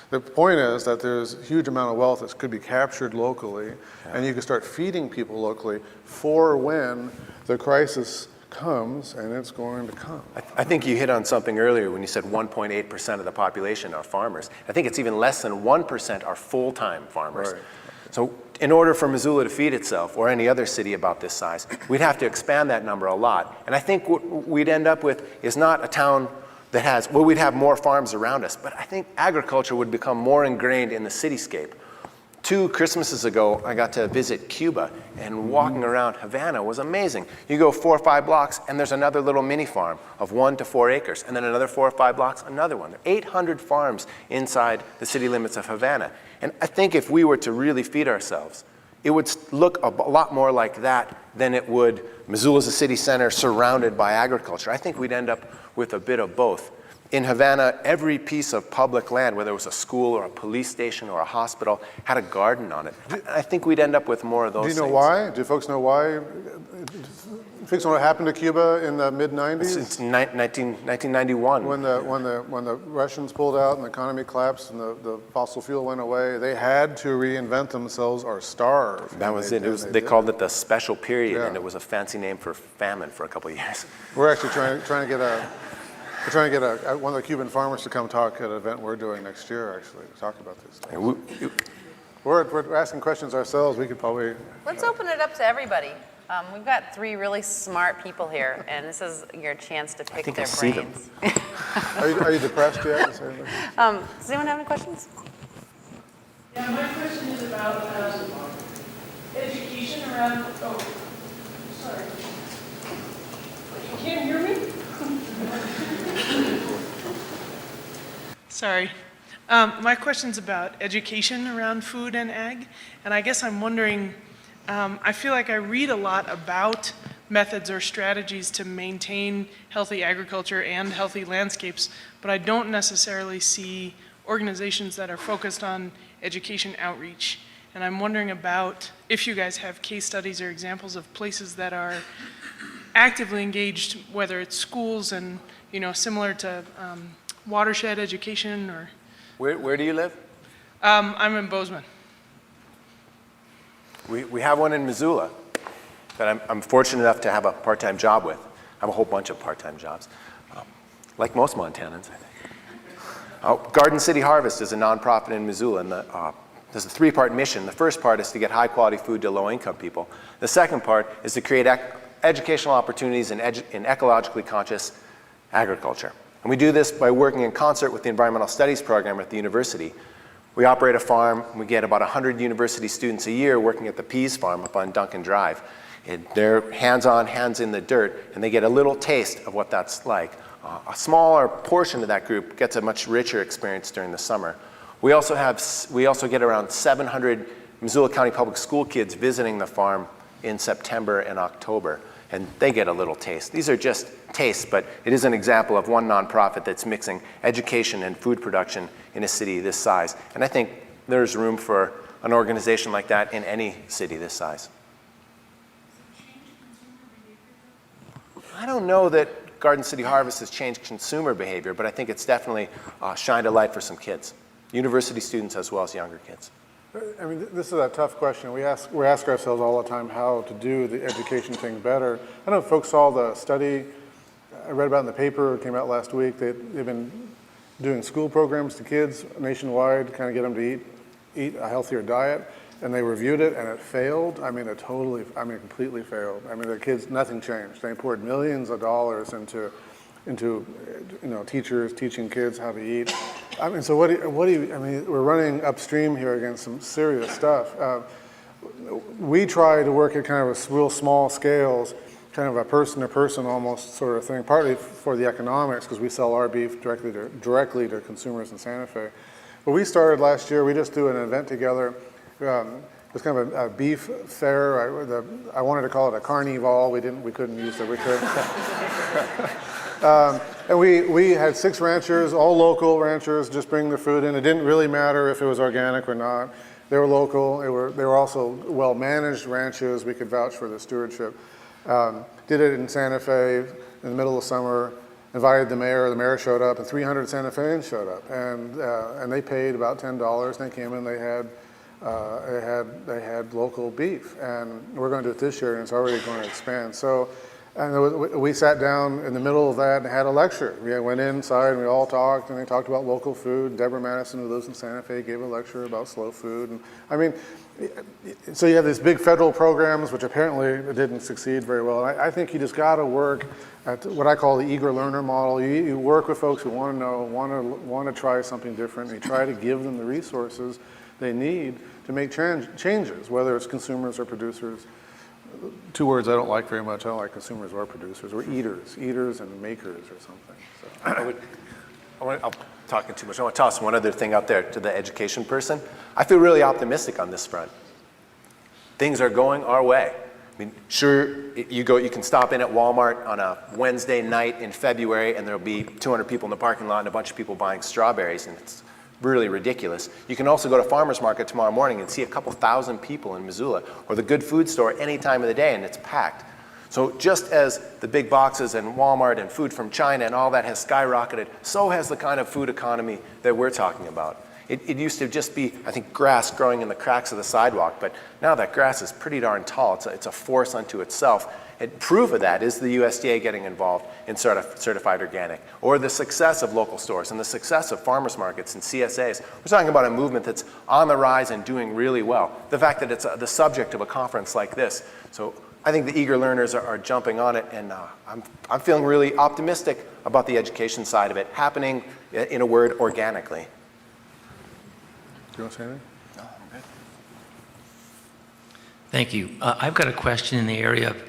The point is that there's a huge amount of wealth that could be captured locally, and you can start feeding people locally for when the crisis comes, and it's going to come. I think you hit on something earlier when you said 1.8% of the population are farmers. I think it's even less than 1% are full-time farmers. Right. So in order for Missoula to feed itself, or any other city about this size, we'd have to expand that number a lot. And I think what we'd end up with is not a town that has, well, we'd have more farms around us, but I think agriculture would become more ingrained in the cityscape. 2 Christmases ago, I got to visit Cuba, and walking around Havana was amazing. You go 4 or 5 blocks, and there's another little mini farm of 1 to 4 acres, and then another 4 or 5 blocks, another one. There are 800 farms inside the city limits of Havana. And I think if we were to really feed ourselves, it would look a lot more like that than it would Missoula's a city center surrounded by agriculture. I think we'd end up with a bit of both. In Havana, every piece of public land, whether it was a school or a police station or a hospital, had a garden on it. I think we'd end up with more of those things. Do you know why? Do folks know why? Folks know what happened to Cuba in the mid-90s? Since 1991. When the Russians pulled out and the economy collapsed and the fossil fuel went away, they had to reinvent themselves or starve. That was it. They called it the special period, and it was a fancy name for famine for a couple of years. We're actually trying to get one of the Cuban farmers to come talk at an event we're doing next year, actually, to talk about this stuff. We're asking questions ourselves. We could probably... Let's open it up to everybody. We've got 3 really smart people here, and this is your chance to pick their brains. Are you depressed yet? Does anyone have any questions? Yeah, my question is about education around, sorry. You can't hear me? Sorry. My question's about education around food and ag, and I guess I'm wondering, I feel like I read a lot about methods or strategies to maintain healthy agriculture and healthy landscapes, but I don't necessarily see organizations that are focused on education outreach. And I'm wondering about if you guys have case studies or examples of places that are actively engaged, whether it's schools and, similar to watershed education or... Where do you live? I'm in Bozeman. We have one in Missoula that I'm fortunate enough to have a part-time job with. I have a whole bunch of part-time jobs, like most Montanans, I think. Garden City Harvest is a nonprofit in Missoula, and there's a 3-part mission. The first part is to get high-quality food to low-income people. The second part is to create educational opportunities in ecologically conscious agriculture. And we do this by working in concert with the Environmental Studies program at the university. We operate a farm. We get about 100 university students a year working at the Peas Farm up on Duncan Drive. They're hands-on, hands in the dirt, and they get a little taste of what that's like. A smaller portion of that group gets a much richer experience during the summer. We also get around 700 Missoula County Public School kids visiting the farm in September and October, and they get a little taste. These are just tastes, but it is an example of one nonprofit that's mixing education and food production in a city this size. And I think there's room for an organization like that in any city this size. I don't know that Garden City Harvest has changed consumer behavior, but I think it's definitely shined a light for some kids, university students as well as younger kids. I mean, this is a tough question. We ask ourselves all the time how to do the education thing better. I don't know if folks saw the study I read about in the paper. It came out last week. They've been doing school programs to kids nationwide, kind of get them to eat a healthier diet. And they reviewed it, and it failed. I mean, completely failed. I mean, the kids, nothing changed. They poured millions of dollars into teachers teaching kids how to eat. I mean, so what do you, I mean, we're running upstream here against some serious stuff. We try to work at kind of a real small scales, kind of a person-to-person almost sort of thing, partly for the economics, because we sell our beef directly to consumers in Santa Fe. But we started last year, we just do an event together. It was kind of a beef fair. I wanted to call it a carnival. We couldn't use it. We could. And we had 6 ranchers, all local ranchers, just bring their food in. It didn't really matter if it was organic or not. They were local. They were also well-managed ranches. We could vouch for the stewardship. Did it in Santa Fe in the middle of summer. Invited the mayor. The mayor showed up, and 300 Santa Feans showed up, and they paid about $10. They came in. They had local beef, and we're going to do it this year, and it's already going to expand. So, and we sat down in the middle of that and had a lecture. We went inside and we all talked, and they talked about local food. Deborah Madison, who lives in Santa Fe, gave a lecture about slow food. And I mean, so you have these big federal programs, which apparently didn't succeed very well. And I think you just got to work at what I call the eager learner model. You work with folks who want to know, want to try something different, and you try to give them the resources they need to make changes, whether it's consumers or producers. 2 words I don't like very much. I don't like consumers or producers. We're eaters and makers or something. So. I'm talking too much. I want to toss one other thing out there to the education person. I feel really optimistic on this front. Things are going our way. I mean, sure, you can stop in at Walmart on a Wednesday night in February, and there'll be 200 people in the parking lot and a bunch of people buying strawberries, and it's really ridiculous. You can also go to farmer's market tomorrow morning and see a couple thousand people in Missoula, or the good food store any time of the day, and it's packed. So just as the big boxes and Walmart and food from China and all that has skyrocketed, so has the kind of food economy that we're talking about. It used to just be, I think, grass growing in the cracks of the sidewalk, but now that grass is pretty darn tall. It's a force unto itself. And proof of that is the USDA getting involved in certified organic, or the success of local stores and the success of farmers markets and CSAs. We're talking about a movement that's on the rise and doing really well. The fact that it's the subject of a conference like this. So I think the eager learners are jumping on it, and I'm feeling really optimistic about the education side of it happening, in a word, organically. Do you want to say anything? No, I'm good. Thank you. I've got a question in the area of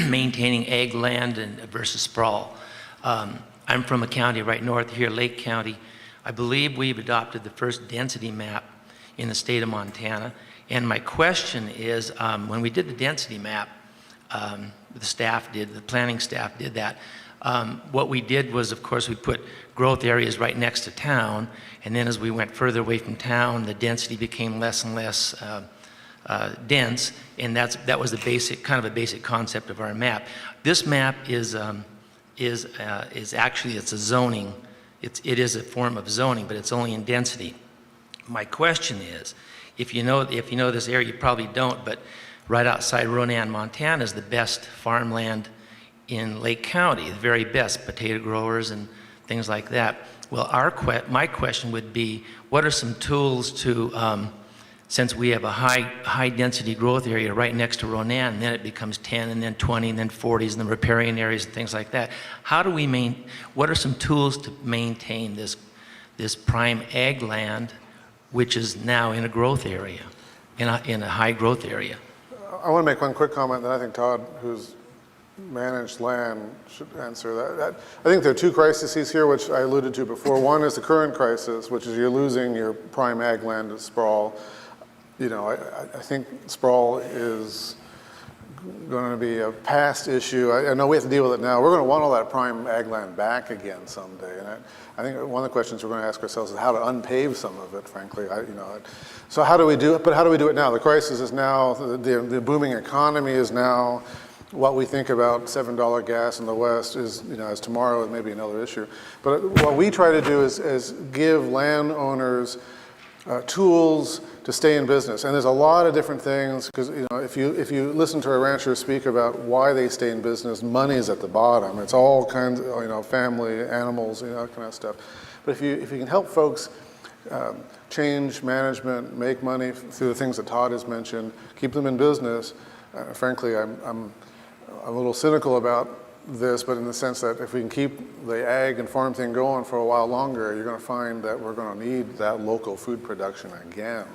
maintaining ag land versus sprawl. I'm from a county right north here, Lake County. I believe we've adopted the first density map in the state of Montana. And my question is, when we did the density map, the planning staff did that. What we did was, of course, we put growth areas right next to town, and then as we went further away from town, the density became less and less dense, and that was the basic concept of our map. This map is actually, it's a zoning. It is a form of zoning, but it's only in density. My question is, if you know this area, you probably don't, but right outside Ronan, Montana is the best farmland in Lake County, the very best, potato growers and things like that. Well, my question would be, what are some tools to, since we have a high density growth area right next to Ronan, and then it becomes 10 and then 20 and then 40s and the riparian areas and things like that. What are some tools to maintain this prime ag land, which is now in a growth area, in a high growth area? I want to make one quick comment that I think Todd, who's managed land, should answer that. I think there are 2 crises here, which I alluded to before. One is the current crisis, which is you're losing your prime ag land to sprawl. You know, I think sprawl is going to be a past issue. I know we have to deal with it now. We're going to want all that prime ag land back again someday. And I think one of the questions we're going to ask ourselves is how to unpave some of it, frankly. So how do we do it? But how do we do it now? The crisis is now, the booming economy is now. What we think about $7 gas in the West is, as tomorrow it may be another issue. But what we try to do is give landowners tools to stay in business. And there's a lot of different things, because if you listen to a rancher speak about why they stay in business, money's at the bottom. It's all kinds of, family, animals, that kind of stuff. But if you can help folks change management, make money through the things that Todd has mentioned, keep them in business, frankly, I'm a little cynical about this, but in the sense that if we can keep the ag and farm thing going for a while longer, you're going to find that we're going to need that local food production again.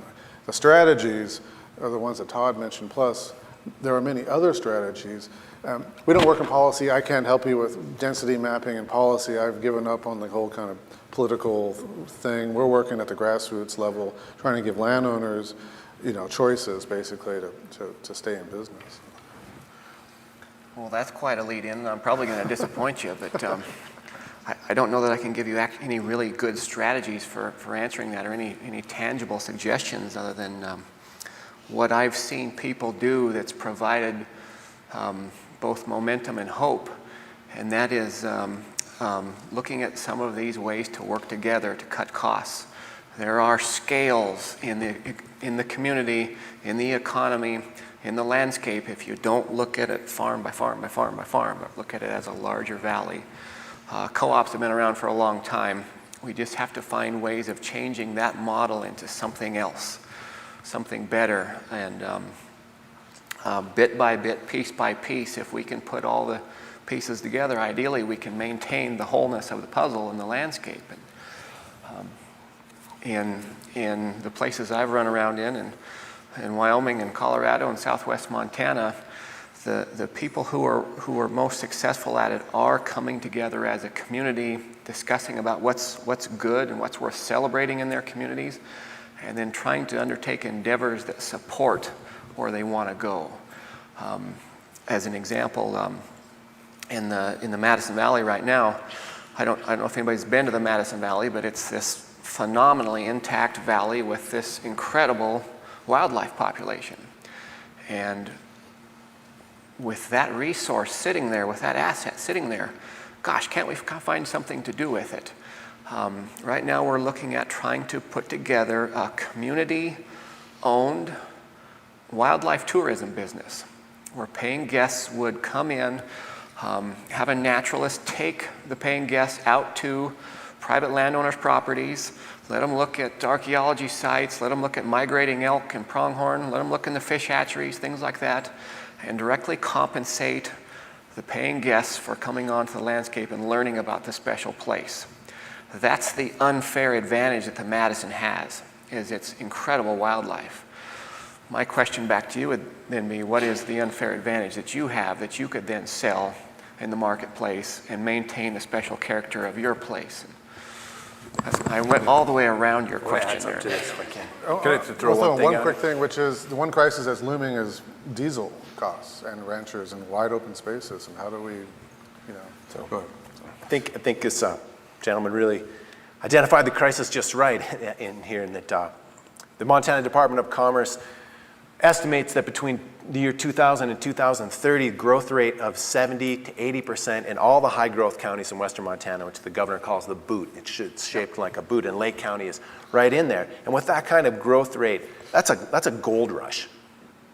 The strategies are the ones that Todd mentioned, plus there are many other strategies. We don't work in policy. I can't help you with density mapping and policy. I've given up on the whole kind of political thing. We're working at the grassroots level, trying to give landowners, choices basically to stay in business. Well, that's quite a lead in. I'm probably going to disappoint you, but I don't know that I can give you any really good strategies for answering that, or any tangible suggestions other than what I've seen people do that's provided both momentum and hope, and that is looking at some of these ways to work together to cut costs. There are scales in the community, in the economy, in the landscape, if you don't look at it farm by farm by farm by farm, but look at it as a larger valley. Co-ops have been around for a long time. We just have to find ways of changing that model into something else, something better. And bit by bit, piece by piece, if we can put all the pieces together, ideally we can maintain the wholeness of the puzzle in the landscape. And in the places I've run around in Wyoming and Colorado and Southwest Montana, the people who are most successful at it are coming together as a community, discussing about what's good and what's worth celebrating in their communities, and then trying to undertake endeavors that support where they want to go. As an example, in the Madison Valley right now, I don't know if anybody's been to the Madison Valley, but it's this phenomenally intact valley with this incredible wildlife population. And with that resource sitting there, with that asset sitting there, gosh, can't we find something to do with it? Right now we're looking at trying to put together a community-owned wildlife tourism business where paying guests would come in, have a naturalist take the paying guests out to private landowners' properties, let them look at archaeology sites, let them look at migrating elk and pronghorn, let them look in the fish hatcheries, things like that, and directly compensate the paying guests for coming onto the landscape and learning about the special place. That's the unfair advantage that the Madison has, is its incredible wildlife. My question back to you would then be, what is the unfair advantage that you have that you could then sell in the marketplace and maintain the special character of your place? I went all the way around your question there. Can I'll I throw throw one thing one out? quick thing, which is the one crisis that's looming is diesel costs and ranchers and wide open spaces, and how do we, go ahead. I think this gentleman really identified the crisis just right in here, in that the Montana Department of Commerce estimates that between the year 2000 and 2030, growth rate of 70 to 80% in all the high growth counties in western Montana, which the governor calls the boot. It's shaped like a boot, and Lake County is right in there. And with that kind of growth rate, that's a gold rush.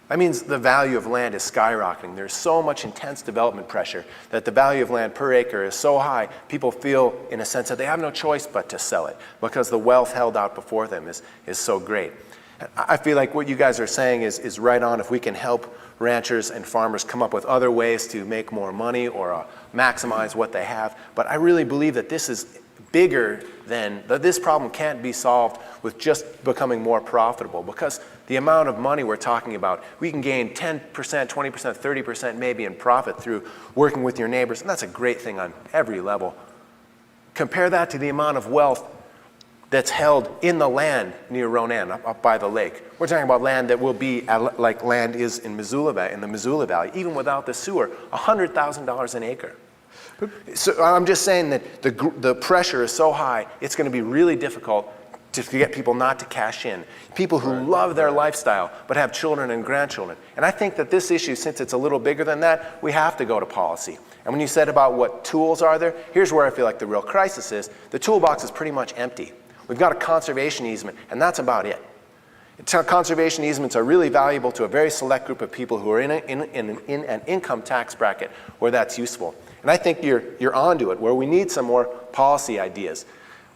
That means the value of land is skyrocketing. There's so much intense development pressure that the value of land per acre is so high, people feel in a sense that they have no choice but to sell it because the wealth held out before them is so great. I feel like what you guys are saying is right on. If we can help ranchers and farmers come up with other ways to make more money or maximize what they have. But I really believe that this is bigger than, that this problem can't be solved with just becoming more profitable, because the amount of money we're talking about, we can gain 10%, 20%, 30% maybe in profit through working with your neighbors, and that's a great thing on every level. Compare that to the amount of wealth that's held in the land near Ronan, up by the lake. We're talking about land that will be like land is in the Missoula Valley, even without the sewer, $100,000 an acre. So I'm just saying that the pressure is so high, it's going to be really difficult to get people not to cash in. People who love their lifestyle but have children and grandchildren. And I think that this issue, since it's a little bigger than that, we have to go to policy. And when you said about what tools are there, here's where I feel like the real crisis is. The toolbox is pretty much empty. We've got a conservation easement, and that's about it. Conservation easements are really valuable to a very select group of people who are in an income tax bracket where that's useful. And I think you're onto it, where we need some more policy ideas.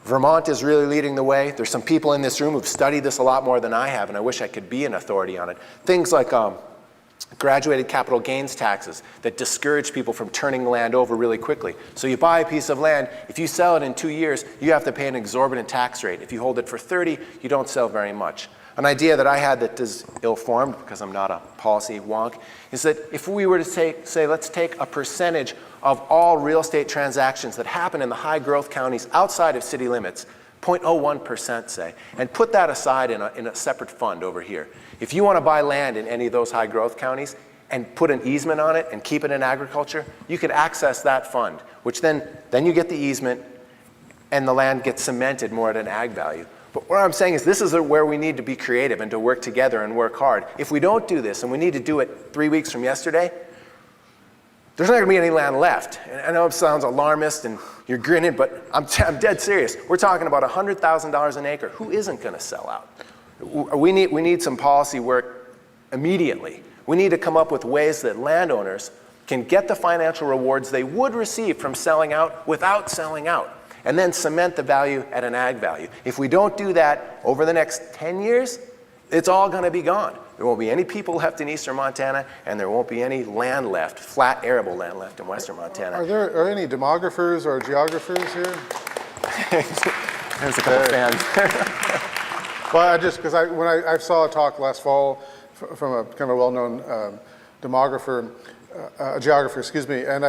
Vermont is really leading the way. There's some people in this room who've studied this a lot more than I have, and I wish I could be an authority on it. Things like graduated capital gains taxes that discourage people from turning land over really quickly. So you buy a piece of land, if you sell it in 2 years, you have to pay an exorbitant tax rate. If you hold it for 30, you don't sell very much. An idea that I had that is ill-formed, because I'm not a policy wonk, is that if we were to say, let's take a percentage of all real estate transactions that happen in the high growth counties outside of city limits, 0.01% say, and put that aside in a separate fund over here. If you want to buy land in any of those high growth counties and put an easement on it and keep it in agriculture, you could access that fund, which then you get the easement and the land gets cemented more at an ag value. But what I'm saying is this is where we need to be creative and to work together and work hard. If we don't do this, and we need to do it 3 weeks from yesterday, there's not going to be any land left. And I know it sounds alarmist and you're grinning, but I'm dead serious. We're talking about $100,000 an acre. Who isn't going to sell out? We need some policy work immediately. We need to come up with ways that landowners can get the financial rewards they would receive from selling out without selling out, and then cement the value at an ag value. If we don't do that over the next 10 years, it's all going to be gone. There won't be any people left in eastern Montana, and there won't be any land left, flat arable land left in western Montana. Are any demographers or geographers here? There's a couple fans. Well, because when I saw a talk last fall from a kind of well-known geographer, excuse me, and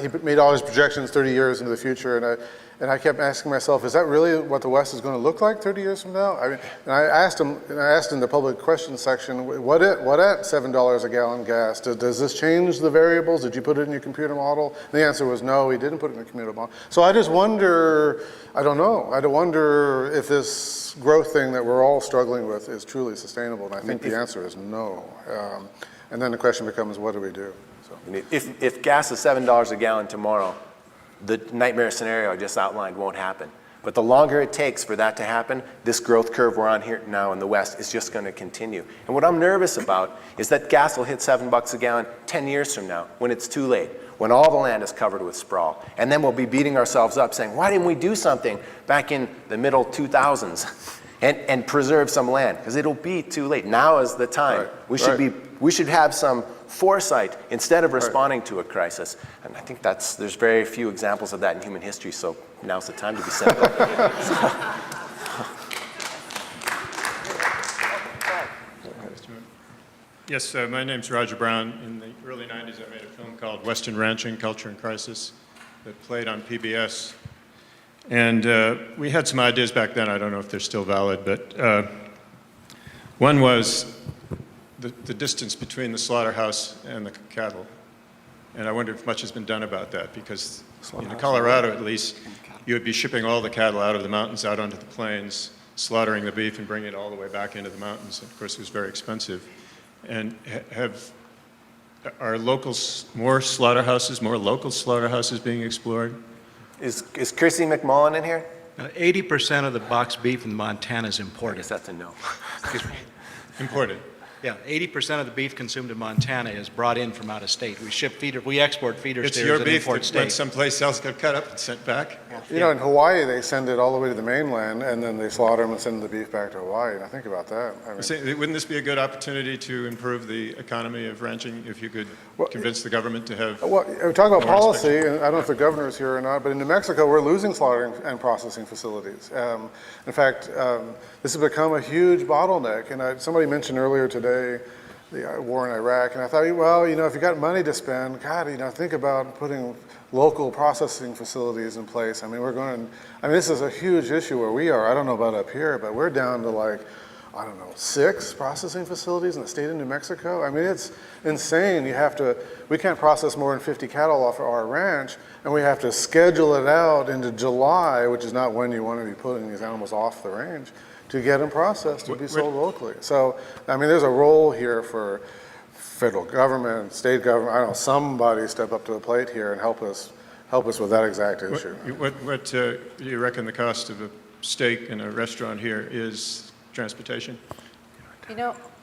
he made all his projections 30 years into the future, and I kept asking myself, is that really what the West is going to look like 30 years from now? And I asked him in the public questions section, what at $7 a gallon gas? Does this change the variables? Did you put it in your computer model? And the answer was no, he didn't put it in the computer model. So I just wonder, I don't know, I wonder if this growth thing that we're all struggling with is truly sustainable, and I think the answer is no. And then the question becomes, what do we do? So. If gas is $7 a gallon tomorrow, the nightmare scenario I just outlined won't happen. But the longer it takes for that to happen, this growth curve we're on here now in the West is just going to continue. And what I'm nervous about is that gas will hit $7 a gallon 10 years from now, when it's too late, when all the land is covered with sprawl. And then we'll be beating ourselves up saying, why didn't we do something back in the middle 2000s and preserve some land? Because it'll be too late. Now is the time. Right. We should have some foresight instead of responding to a crisis. And I think there's very few examples of that in human history, so now's the time to be simple. Yes, my name's Roger Brown. In the early 90s, I made a film called Western Ranching, Culture in Crisis that played on PBS. And we had some ideas back then. I don't know if they're still valid, but one was the distance between the slaughterhouse and the cattle. And I wonder if much has been done about that, because in Colorado, at least, you would be shipping all the cattle out of the mountains out onto the plains, slaughtering the beef and bringing it all the way back into the mountains. And of course, it was very expensive. And are locals, more local slaughterhouses being explored? Is Chrissy McMullen in here? 80% of the boxed beef in Montana is imported. I guess that's a no. Imported. Yeah, 80% of the beef consumed in Montana is brought in from out of state. We export feeders It's there your as an beef import that state. went someplace else, got cut up and sent back? You know, in Hawaii, they send it all the way to the mainland, and then they slaughter them and send the beef back to Hawaii. And I think about that. I mean, Wouldn't this be a good opportunity to improve the economy of ranching if you could convince the government to have? well, we talk about more policy, inspection? and I don't know if the governor's here or not, but in New Mexico, we're losing slaughtering and processing facilities. In fact, this has become a huge bottleneck. And somebody mentioned earlier today the war in Iraq, and I thought, well, if you got money to spend, God, think about putting local processing facilities in place. I mean, this is a huge issue where we are. I don't know about up here, but we're down to 6 processing facilities in the state of New Mexico. I mean, it's insane. We can't process more than 50 cattle off of our ranch, and we have to schedule it out into July, which is not when you want to be putting these animals off the range, to get them processed to be sold locally. So, I mean, there's a role here for federal government, state government. I don't know, somebody step up to the plate here and help us with that exact issue. What do you reckon the cost of a steak in a restaurant here is transportation?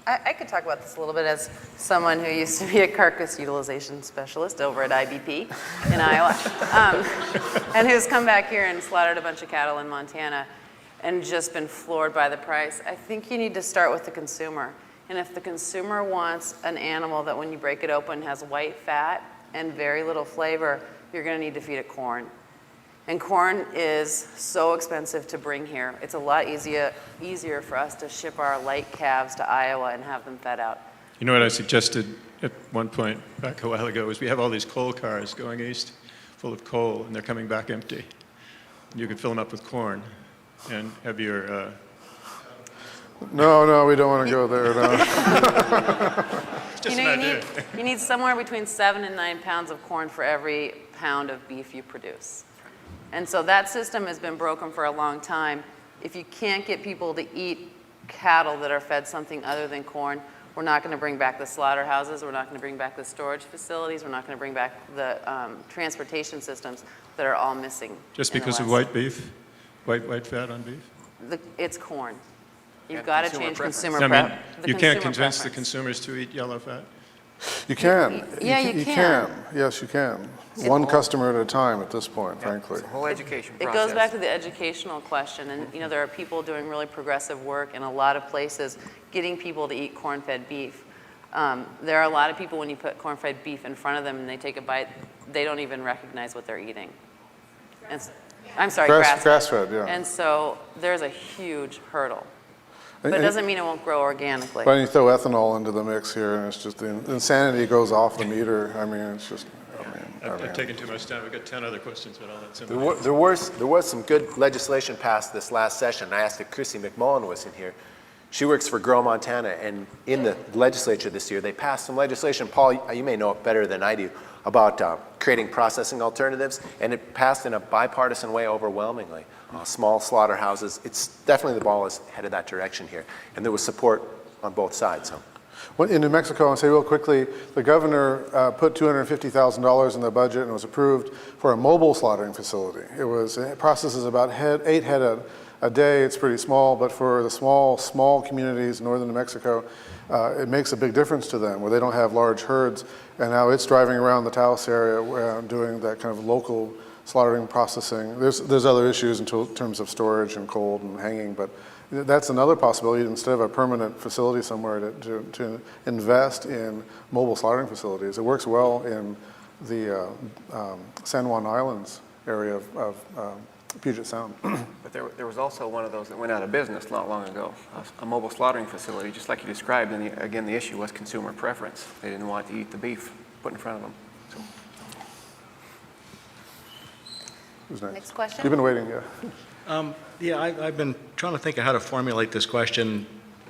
I could talk about this a little bit as someone who used to be a carcass utilization specialist over at IBP in Iowa, and who's come back here and slaughtered a bunch of cattle in Montana and just been floored by the price. I think you need to start with the consumer. And if the consumer wants an animal that when you break it open has white fat and very little flavor, you're going to need to feed it corn. And corn is so expensive to bring here. It's a lot easier for us to ship our light calves to Iowa and have them fed out. You know what I suggested at one point back a while ago was we have all these coal cars going east full of coal, and they're coming back empty. You could fill them up with corn and have your... No, we don't want to go there. No. Just an idea. You need somewhere between 7 and 9 pounds of corn for every pound of beef you produce. And so that system has been broken for a long time. If you can't get people to eat cattle that are fed something other than corn, we're not going to bring back the slaughterhouses, we're not going to bring back the storage facilities, we're not going to bring back the transportation systems that are all missing. Just because of white beef? White fat on beef? It's corn. You've And got to consumer change preference. consumer I mean, preference. you can't convince the consumers to eat yellow fat? You can. Yeah, you can. Yes, you can. One customer at a time at this point, frankly. It's a whole education It process. goes back to the educational question, and there are people doing really progressive work in a lot of places getting people to eat corn-fed beef. There are a lot of people, when you put corn-fed beef in front of them and they take a bite, they don't even recognize what they're eating. I'm sorry, grass-fed. Grass-fed, yeah. And so there's a huge hurdle. But it doesn't mean it won't grow organically. But you throw ethanol into the mix here, and it's just the insanity goes off the meter. I mean, it's just. I've taken too much time. We've got 10 other questions, but I'll let There, somebody... there was some good legislation passed this last session. I asked if Chrissy McMullen was in here. She works for Grow Montana, and in the legislature this year, they passed some legislation. Paul, you may know it better than I do, about creating processing alternatives, and it passed in a bipartisan way overwhelmingly. Small slaughterhouses, it's definitely the ball is headed that direction here, and there was support on both sides. So. Well, in New Mexico, I'll say real quickly, the governor put $250,000 in the budget and was approved for a mobile slaughtering facility. It processes about 8 head a day. It's pretty small, but for the small communities in northern New Mexico, it makes a big difference to them where they don't have large herds. And now it's driving around the Taos area doing that kind of local slaughtering processing. There's other issues in terms of storage and cold and hanging, but that's another possibility instead of a permanent facility somewhere to invest in mobile slaughtering facilities. It works well in the San Juan Islands area of Puget Sound. But there was also one of those that went out of business not long ago, a mobile slaughtering facility, just like you described. And again, the issue was consumer preference. They didn't want to eat the beef put in front of them. So. Who's next? Next question? You've been waiting, yeah. I've been trying to think of how to formulate this question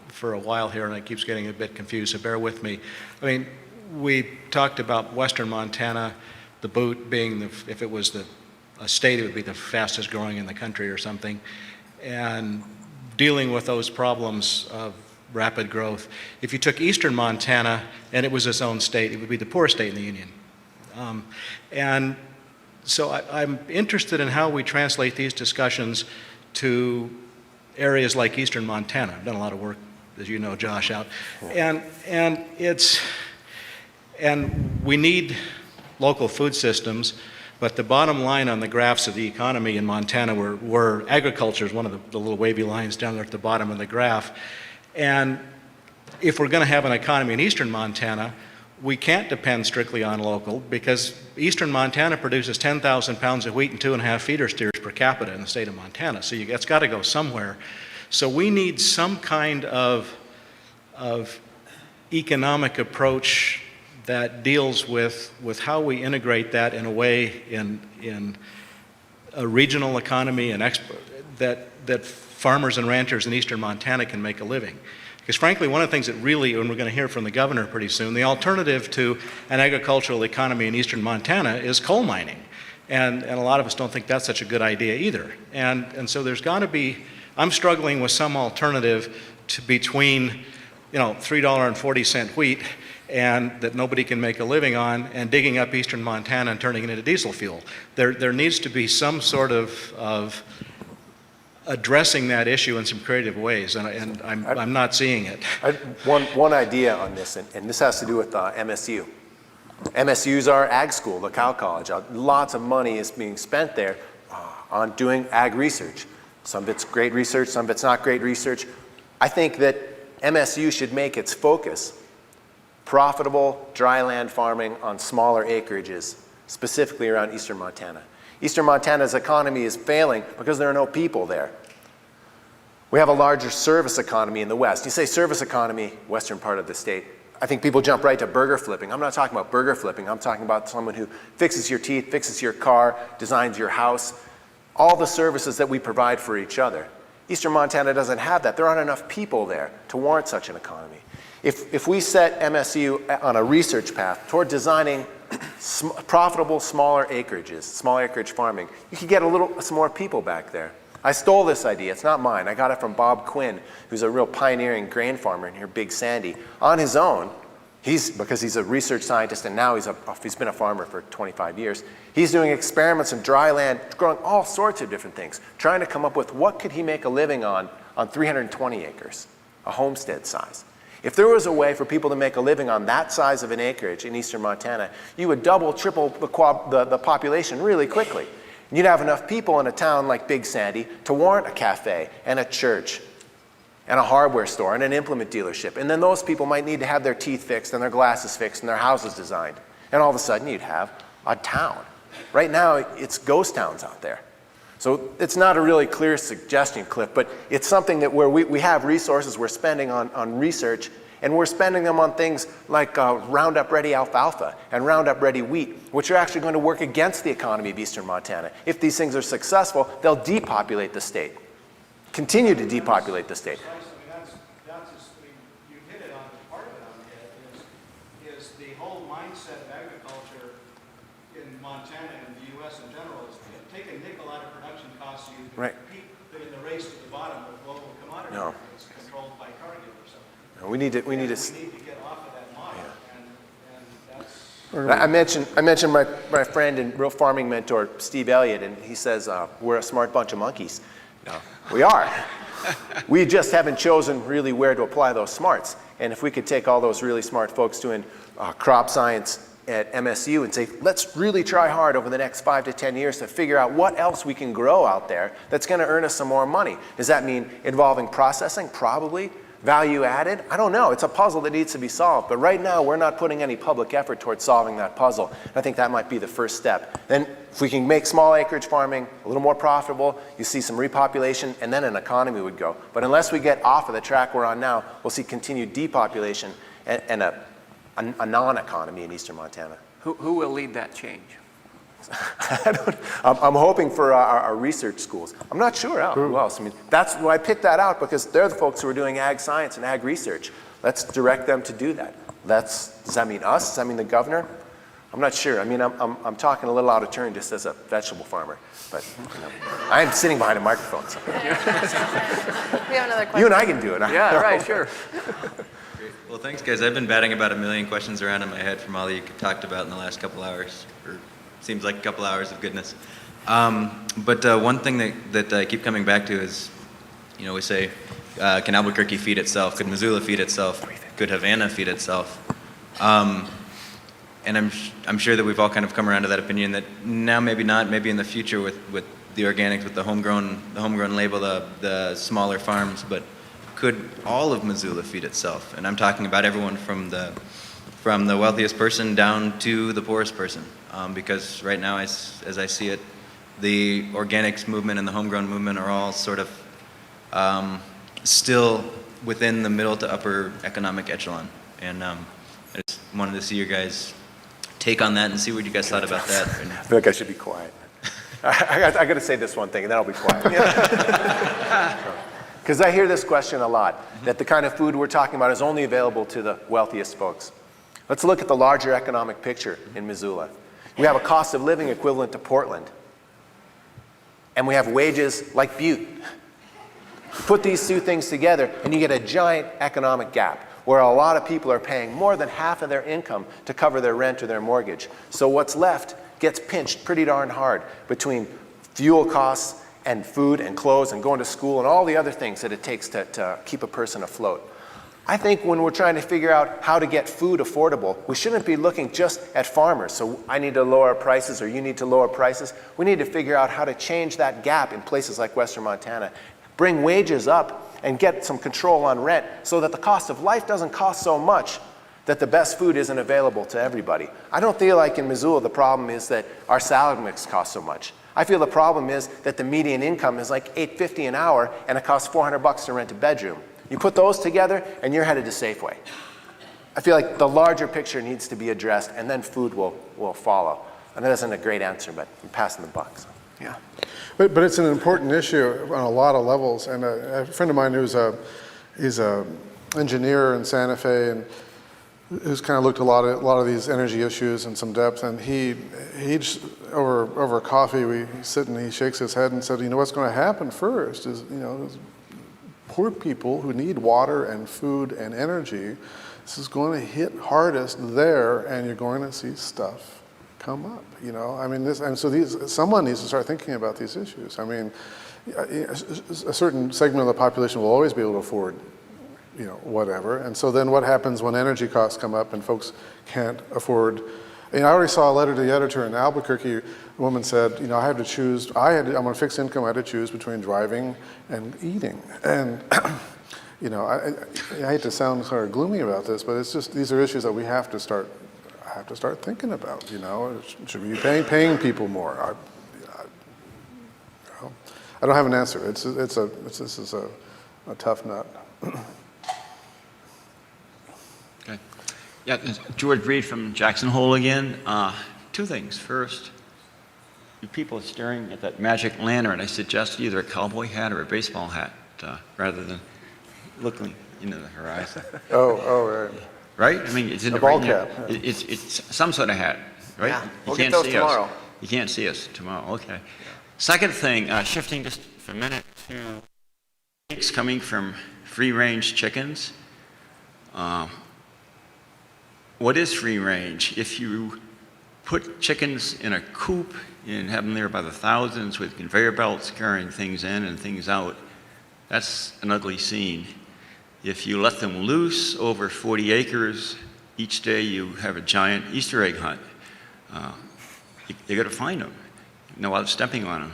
for a while here, and it keeps getting a bit confused, so bear with me. I mean, we talked about western Montana, the boot being, if it was a state, it would be the fastest growing in the country or something, and dealing with those problems of rapid growth. If you took eastern Montana and it was its own state, it would be the poorest state in the union. And so I'm interested in how we translate these discussions to areas like eastern Montana. I've done a lot of work, as you know, Josh, out. And we need local food systems, but the bottom line on the graphs of the economy in Montana were agriculture is one of the little wavy lines down there at the bottom of the graph. And if we're going to have an economy in eastern Montana, we can't depend strictly on local because eastern Montana produces 10,000 pounds of wheat and 2.5 feeder steers per capita in the state of Montana. So it's got to go somewhere. So we need some kind of economic approach that deals with how we integrate that in a way in a regional economy and that farmers and ranchers in eastern Montana can make a living. Because frankly, one of the things that really, and we're going to hear from the governor pretty soon, the alternative to an agricultural economy in eastern Montana is coal mining. And a lot of us don't think that's such a good idea either. And so there's got to be, I'm struggling with some alternative between, $3.40 wheat and that nobody can make a living on and digging up eastern Montana and turning it into diesel fuel. There needs to be some sort of addressing that issue in some creative ways, and I'm not seeing it. One idea on this, and this has to do with MSU. MSU's our ag school, the Cow College. Lots of money is being spent there on doing ag research. Some of it's great research, some of it's not great research. I think that MSU should make its focus profitable dryland farming on smaller acreages, specifically around eastern Montana. Eastern Montana's economy is failing because there are no people there. We have a larger service economy in the west. You say service economy, western part of the state, I think people jump right to burger flipping. I'm not talking about burger flipping. I'm talking about someone who fixes your teeth, fixes your car, designs your house, all the services that we provide for each other. Eastern Montana doesn't have that. There aren't enough people there to warrant such an economy. If we set MSU on a research path toward designing profitable smaller acreages, small acreage farming, you could get some more people back there. I stole this idea. It's not mine. I got it from Bob Quinn, who's a real pioneering grain farmer near Big Sandy. On his own, because he's a research scientist and now he's been a farmer for 25 years, he's doing experiments in dry land, growing all sorts of different things, trying to come up with what could he make a living on 320 acres, a homestead size. If there was a way for people to make a living on that size of an acreage in eastern Montana, you would double, triple the population really quickly. And you'd have enough people in a town like Big Sandy to warrant a cafe and a church and a hardware store and an implement dealership. And then those people might need to have their teeth fixed and their glasses fixed and their houses designed. And all of a sudden you'd have a town. Right now it's ghost towns out there. So it's not a really clear suggestion, Cliff, but it's something that where we have resources we're spending on research, and we're spending them on things like Roundup Ready alfalfa and Roundup Ready wheat, which are actually going to work against the economy of eastern Montana. If these things are successful, they'll depopulate the state, continue to depopulate the state. You hit it on part of it on the head, is the whole mindset of agriculture in Montana and the U.S. in general is take a nickel out of production costs, you Right. compete in the race to the bottom of global commodity No. markets controlled by Cargill or something. No, we need to. We need to get off of that model, and that's. I mentioned my friend and real farming mentor, Steve Elliott, and he says we're a smart bunch of monkeys. No, we are. We just haven't chosen really where to apply those smarts. And if we could take all those really smart folks doing crop science at MSU and say, let's really try hard over the next 5 to 10 years to figure out what else we can grow out there that's going to earn us some more money. Does that mean involving processing? Probably. Value added? I don't know. It's a puzzle that needs to be solved. But right now, we're not putting any public effort towards solving that puzzle. I think that might be the first step. Then if we can make small acreage farming a little more profitable, you see some repopulation, and then an economy would go. But unless we get off of the track we're on now, we'll see continued depopulation and a non-economy in eastern Montana. Who will lead that change? I'm hoping for our research schools. I'm not sure who else. I mean, that's why I picked that out, because they're the folks who are doing ag science and ag research. Let's direct them to do that. Does that mean us? Does that mean the governor? I'm not sure. I mean, I'm talking a little out of turn just as a vegetable farmer, but I'm sitting behind a microphone. So. We have another question. You and I can do it. Yeah, right, sure. Well, thanks, guys. I've been batting about 1 million questions around in my head from all that you talked about in the last couple hours, or seems like a couple hours of goodness. But one thing that I keep coming back to is, we say, can Albuquerque feed itself? Could Missoula feed itself? Could Havana feed itself? And I'm sure that we've all kind of come around to that opinion that now maybe not, maybe in the future with the organics, with the homegrown label, the smaller farms, but could all of Missoula feed itself? And I'm talking about everyone from the wealthiest person down to the poorest person. Because right now, as I see it, the organics movement and the homegrown movement are all sort of still within the middle to upper economic echelon. And I just wanted to see your guys' take on that and see what you guys thought about that. I feel like I should be quiet. I got to say this one thing, and then I'll be quiet. Because I hear this question a lot, that the kind of food we're talking about is only available to the wealthiest folks. Let's look at the larger economic picture in Missoula. We have a cost of living equivalent to Portland. And we have wages like Butte. Put these two things together and you get a giant economic gap where a lot of people are paying more than half of their income to cover their rent or their mortgage. So what's left gets pinched pretty darn hard between fuel costs and food and clothes and going to school and all the other things that it takes to keep a person afloat. I think when we're trying to figure out how to get food affordable, we shouldn't be looking just at farmers. So I need to lower prices or you need to lower prices. We need to figure out how to change that gap in places like Western Montana, bring wages up and get some control on rent so that the cost of life doesn't cost so much that the best food isn't available to everybody. I don't feel like in Missoula the problem is that our salad mix costs so much. I feel the problem is that the median income is like $8.50 an hour and it costs $400 to rent a bedroom. You put those together and you're headed to Safeway. I feel like the larger picture needs to be addressed and then food will follow. And that isn't a great answer, but I'm passing the buck. So, yeah. But it's an important issue on a lot of levels. And a friend of mine he's a engineer in Santa Fe and who's kind of looked at a lot of these energy issues in some depth. And he just, over coffee, we sit and he shakes his head and said, you know, what's going to happen first is, you know, poor people who need water and food and energy, this is going to hit hardest there, and you're going to see stuff come up. You know, I mean, someone needs to start thinking about these issues. I mean, a certain segment of the population will always be able to afford, you know, whatever. And so then what happens when energy costs come up and folks can't afford? I already saw a letter to the editor in Albuquerque. A woman said, you know, I had to choose, I'm on fixed income, I had to choose between driving and eating. And, you know, I hate to sound sort of gloomy about this, but it's just, these are issues that we have to start thinking about, you know. Should we be paying people more? I don't have an answer. This is a tough nut. Okay. Yeah, George Reed from Jackson Hole again. Two things. First, you people are staring at that magic lantern. I suggest either a cowboy hat or a baseball hat rather than looking into the horizon. Oh, right. Right? I mean, it's in a the ball right cap. now. It's some sort of hat, right? Yeah, You we'll can't get those see tomorrow. us. You can't see us tomorrow. Okay. Yeah. Second thing, shifting just for a minute to eggs coming from free-range chickens. What is free range? If you put chickens in a coop and have them there by the thousands with conveyor belts carrying things in and things out, that's an ugly scene. If you let them loose over 40 acres, each day you have a giant Easter egg hunt. You got to find them, no without stepping on them.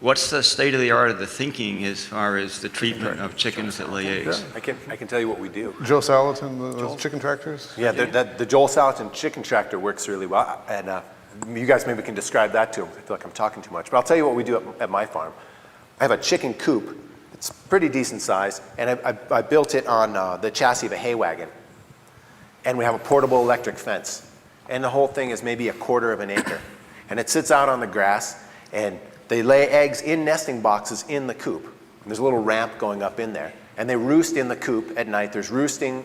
What's the state of the art of the thinking as far as the treatment of chickens that lay eggs? Yeah, I can tell you what we do. Joe Salatin, those chicken tractors? Yeah, the Joel Salatin chicken tractor works really well, and you guys maybe can describe that to them. I feel like I'm talking too much, but I'll tell you what we do at my farm. I have a chicken coop. It's pretty decent size, and I built it on the chassis of a hay wagon. And we have a portable electric fence. And the whole thing is maybe 1/4 of an acre. And it sits out on the grass, and they lay eggs in nesting boxes in the coop. And there's a little ramp going up in there. And they roost in the coop at night. There's roosting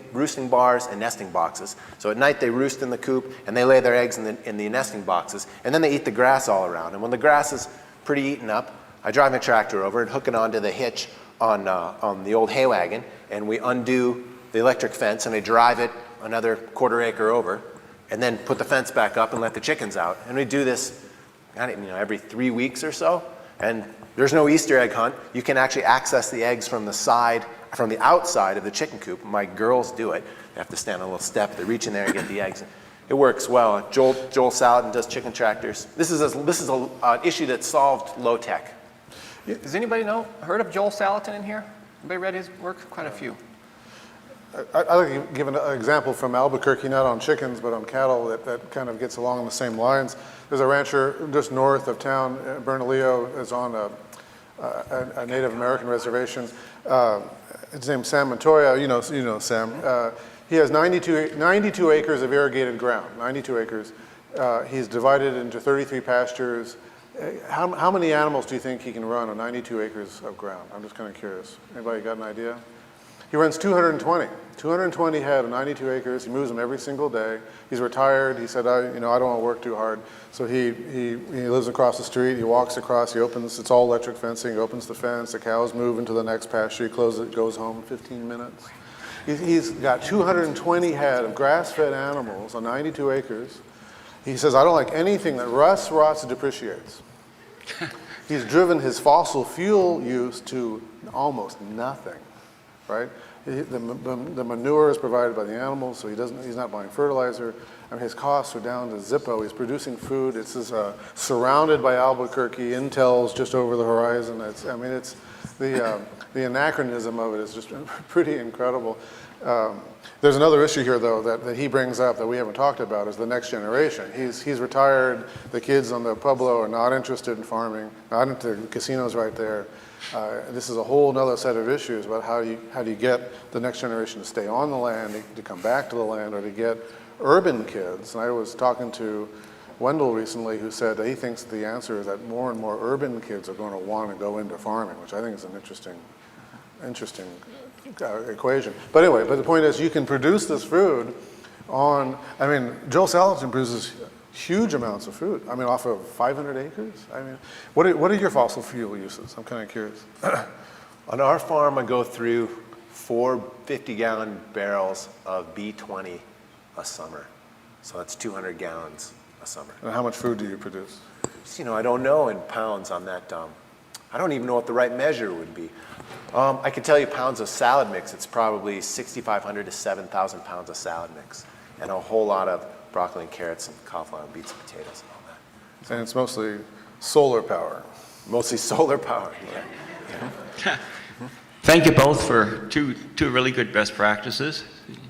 bars and nesting boxes. So at night they roost in the coop, and they lay their eggs in the nesting boxes. And then they eat the grass all around. And when the grass is pretty eaten up, I drive my tractor over and hook it onto the hitch on the old hay wagon, and we undo the electric fence, and I drive it another 1/4 acre over, and then put the fence back up and let the chickens out. And we do this, every 3 weeks or so. And there's no Easter egg hunt. You can actually access the eggs from the outside of the chicken coop. My girls do it. They have to stand on a little step. They reach in there and get the eggs. It works well. Joel Salatin does chicken tractors. This is an issue that's solved low tech. Does anybody heard of Joel Salatin in here? Anybody read his work? Quite a few. I'd like to give an example from Albuquerque, not on chickens, but on cattle that kind of gets along the same lines. There's a rancher just north of town, Bernalillo, is on a Native American reservation. His name's Sam Montoya. You know Sam. He has 92 acres of irrigated ground, 92 acres. He's divided into 33 pastures. How many animals do you think he can run on 92 acres of ground? I'm just kind of curious. Anybody got an idea? He runs 220 head on 92 acres. He moves them every single day. He's retired. He said, I don't want to work too hard. So he lives across the street. He walks across. It's all electric fencing. He opens the fence. The cows move into the next pasture. He closes it, goes home in 15 minutes. He's got 220 head of grass-fed animals on 92 acres. He says, I don't like anything that rusts, rots, and depreciates. He's driven his fossil fuel use to almost nothing, right? The manure is provided by the animals, so he's not buying fertilizer. I mean, his costs are down to Zippo. He's producing food. It's surrounded by Albuquerque. Intel's just over the horizon. It's the anachronism of it is just pretty incredible. There's another issue here, though, that he brings up that we haven't talked about, is the next generation. He's retired. The kids on the Pueblo are not interested in farming, not into casinos right there. This is a whole other set of issues about how do you get the next generation to stay on the land, to come back to the land, or to get urban kids. And I was talking to Wendell recently, who said that he thinks the answer is that more and more urban kids are going to want to go into farming, which I think is an interesting equation. But anyway, the point is you can produce this food on, I mean, Joel Salatin produces huge amounts of food. I mean, off of 500 acres? I mean, what are your fossil fuel uses? I'm kind of curious. On our farm, I go through 4 50-gallon barrels of B20 a summer. So that's 200 gallons a summer. And how much food do you produce? So, I don't know in pounds on that. I don't even know what the right measure would be. I can tell you pounds of salad mix. It's probably 6,500 to 7,000 pounds of salad mix, and a whole lot of broccoli and carrots and cauliflower and beets and potatoes and all that. And it's mostly solar power. Mostly solar power, yeah. Thank you both for two really good best practices.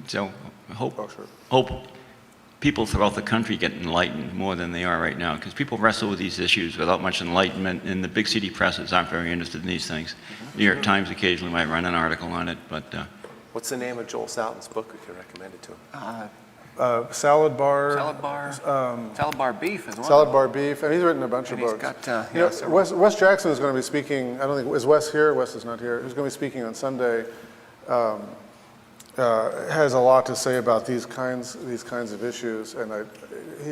So I hope people throughout the country get enlightened more than they are right now, because people wrestle with these issues without much enlightenment, and the big city presses aren't very interested in these things. New York Times occasionally might run an article on it, but... What's the name of Joel Salatin's book? We can recommend it to him. Salad bar. Salad bar beef is one. Salad bar beef, and he's written a bunch of books. He's got, Wes Jackson is going to be speaking. I don't think is Wes here. Wes is not here. He's going to be speaking on Sunday. Has a lot to say about these kinds of issues, and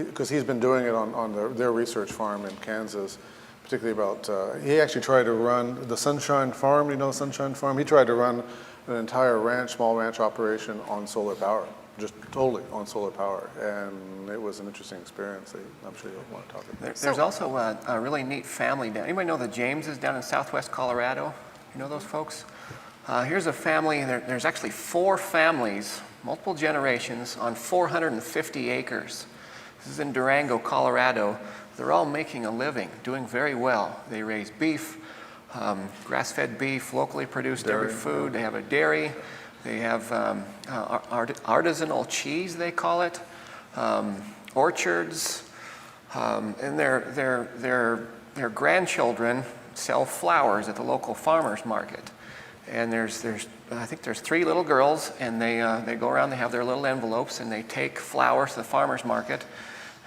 because he's been doing it on their research farm in Kansas, particularly about. He actually tried to run the Sunshine Farm. You know the Sunshine Farm. He tried to run an entire small ranch operation on solar power. Just totally on solar power, and it was an interesting experience. I'm sure you'll want to talk about. There's also a really neat family down. Anybody know the Jameses down in southwest Colorado? You know those folks? Here's a family. There's actually 4 families, multiple generations, on 450 acres. This is in Durango, Colorado. They're all making a living, doing very well. They raise beef, grass-fed beef, locally produced dairy food. They have a dairy. They have artisanal cheese, they call it, orchards, and their grandchildren sell flowers at the local farmers market. And I think there's 3 little girls, and they go around. They have their little envelopes, and they take flowers to the farmers market,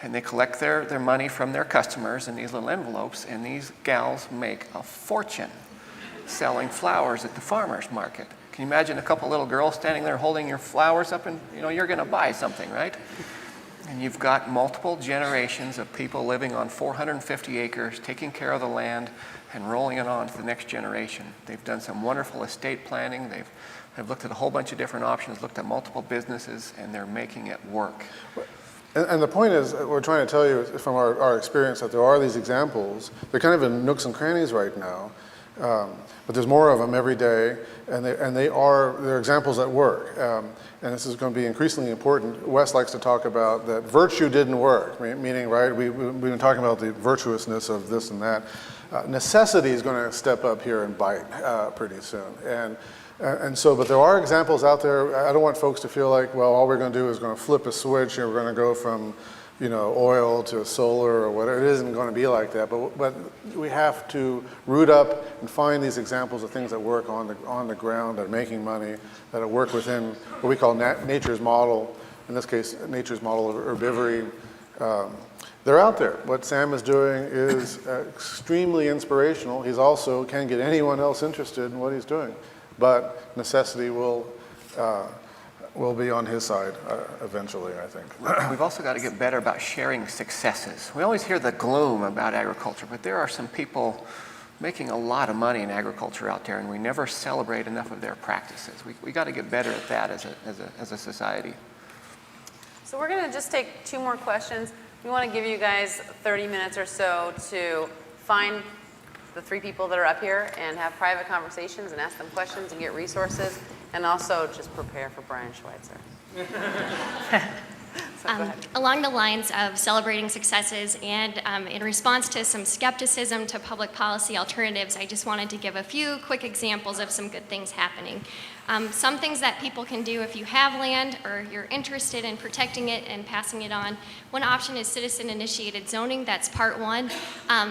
and they collect their money from their customers in these little envelopes. And these gals make a fortune selling flowers at the farmers market. Can you imagine a couple little girls standing there holding your flowers up, and you're going to buy something, right? And you've got multiple generations of people living on 450 acres, taking care of the land and rolling it on to the next generation. They've done some wonderful estate planning. They've looked at a whole bunch of different options, looked at multiple businesses, and they're making it work. And the point is, we're trying to tell you from our experience that there are these examples. They're kind of in nooks and crannies right now. But there's more of them every day, and they're examples that work. And this is going to be increasingly important. Wes likes to talk about that virtue didn't work, meaning, right, we've been talking about the virtuousness of this and that. Necessity is going to step up here and bite pretty soon. And so, but there are examples out there. I don't want folks to feel like, well, all we're going to do is going to flip a switch and we're going to go from oil to solar or whatever. It isn't going to be like that, but we have to root up and find these examples of things that work on the ground, that are making money, that work within what we call nature's model. In this case, nature's model of herbivory. They're out there. What Sam is doing is extremely inspirational. He's also can't get anyone else interested in what he's doing, but necessity will be on his side eventually, I think. We've also got to get better about sharing successes. We always hear the gloom about agriculture, but there are some people making a lot of money in agriculture out there, and we never celebrate enough of their practices. We got to get better at that as a society. So we're going to just take 2 more questions. We want to give you guys 30 minutes or so to find the three people that are up here and have private conversations and ask them questions and get resources, and also just prepare for Brian Schweitzer. So go ahead. Along the lines of celebrating successes and in response to some skepticism to public policy alternatives, I just wanted to give a few quick examples of some good things happening. Some things that people can do if you have land or you're interested in protecting it and passing it on. One option is citizen-initiated zoning. That's part one.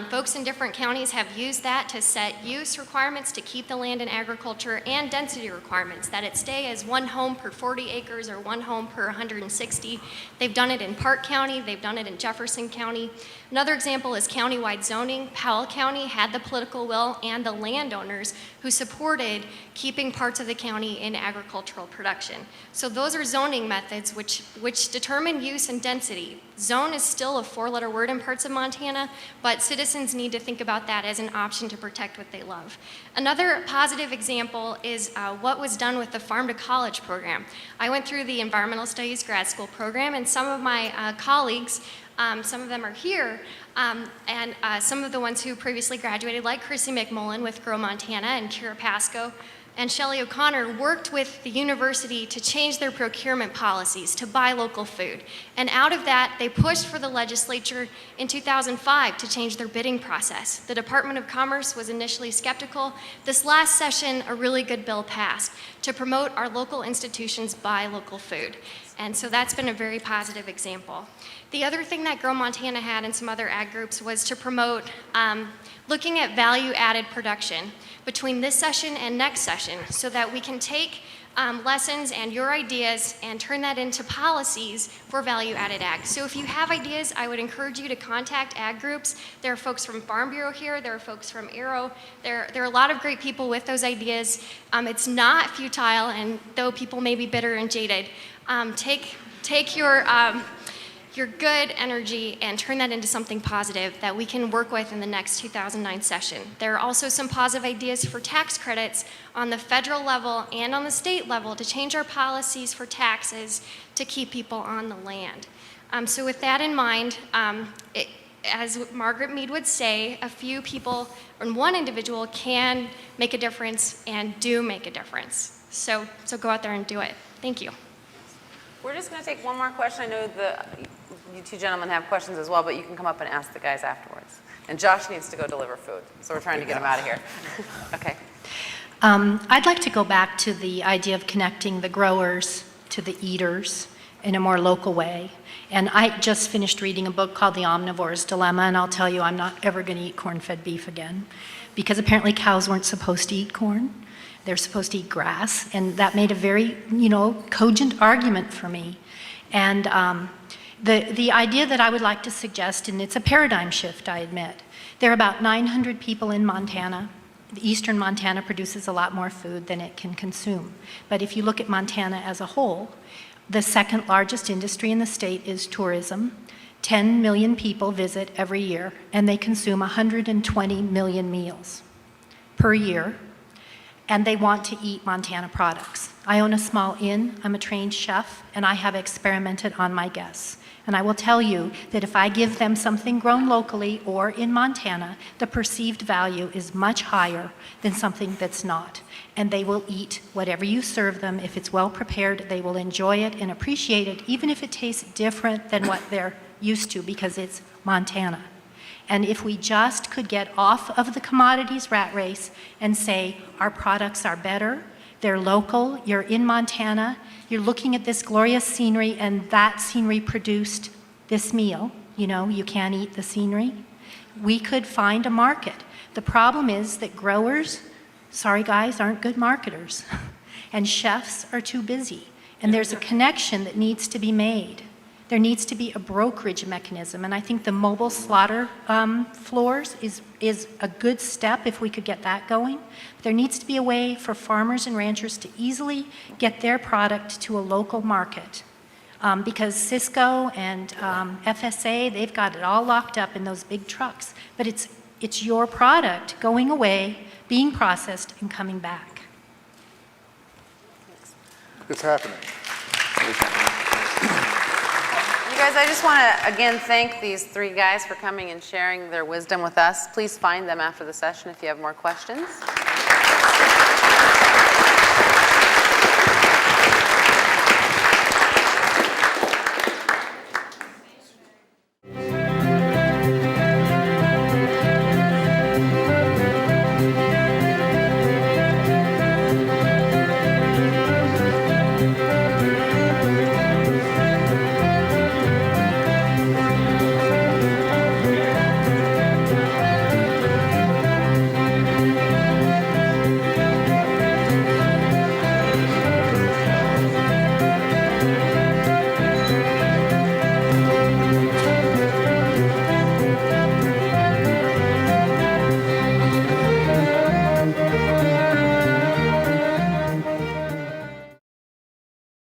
Folks in different counties have used that to set use requirements to keep the land in agriculture and density requirements, that it stay as one home per 40 acres or one home per 160. They've done it in Park County. They've done it in Jefferson County. Another example is countywide zoning. Powell County had the political will and the landowners who supported keeping parts of the county in agricultural production. So those are zoning methods which determine use and density. Zone is still a four-letter word in parts of Montana, but citizens need to think about that as an option to protect what they love. Another positive example is what was done with the Farm to College program. I went through the Environmental Studies grad school program, and some of my colleagues, some of them are here, and some of the ones who previously graduated, like Chrissy McMullen with Grow Montana and Kira Pascoe, and Shelley O'Connor worked with the university to change their procurement policies to buy local food. And out of that, they pushed for the legislature in 2005 to change their bidding process. The Department of Commerce was initially skeptical. This last session, a really good bill passed to promote our local institutions buy local food. And so that's been a very positive example. The other thing that Grow Montana had and some other ag groups was to promote looking at value-added production between this session and next session so that we can take lessons and your ideas and turn that into policies for value-added ag. So if you have ideas, I would encourage you to contact ag groups. There are folks from Farm Bureau here, there are folks from Aero. There are a lot of great people with those ideas. It's not futile, and though people may be bitter and jaded, take your good energy and turn that into something positive that we can work with in the next 2009 session. There are also some positive ideas for tax credits on the federal level and on the state level to change our policies for taxes to keep people on the land. So with that in mind, as Margaret Mead would say, a few people and one individual can make a difference and do make a difference. So go out there and do it. Thank you. We're just going to take one more question. I know you two gentlemen have questions as well, but you can come up and ask the guys afterwards. And Josh needs to go deliver food, so we're trying to get him out of here. Okay. I'd like to go back to the idea of connecting the growers to the eaters in a more local way. And I just finished reading a book called The Omnivore's Dilemma, and I'll tell you, I'm not ever going to eat corn-fed beef again, because apparently cows weren't supposed to eat corn. They're supposed to eat grass, and that made a very, cogent argument for me. And the idea that I would like to suggest, and it's a paradigm shift, I admit. There are about 900 people in Montana. Eastern Montana produces a lot more food than it can consume. But if you look at Montana as a whole, the second largest industry in the state is tourism. 10 million people visit every year, and they consume 120 million meals per year. And they want to eat Montana products. I own a small inn, I'm a trained chef, and I have experimented on my guests. And I will tell you that if I give them something grown locally or in Montana, the perceived value is much higher than something that's not. And they will eat whatever you serve them. If it's well prepared, they will enjoy it and appreciate it, even if it tastes different than what they're used to, because it's Montana. And if we just could get off of the commodities rat race and say, our products are better, they're local, you're in Montana, you're looking at this glorious scenery, and that scenery produced this meal, you can't eat the scenery, we could find a market. The problem is that growers, sorry guys, aren't good marketers, and chefs are too busy. And there's a connection that needs to be made. There needs to be a brokerage mechanism, and I think the mobile slaughter floors is a good step if we could get that going. There needs to be a way for farmers and ranchers to easily get their product to a local market, because Cisco and FSA, they've got it all locked up in those big trucks, but it's your product going away, being processed, and coming back. It's happening. You guys, I just want to again thank these three guys for coming and sharing their wisdom with us. Please find them after the session if you have more questions.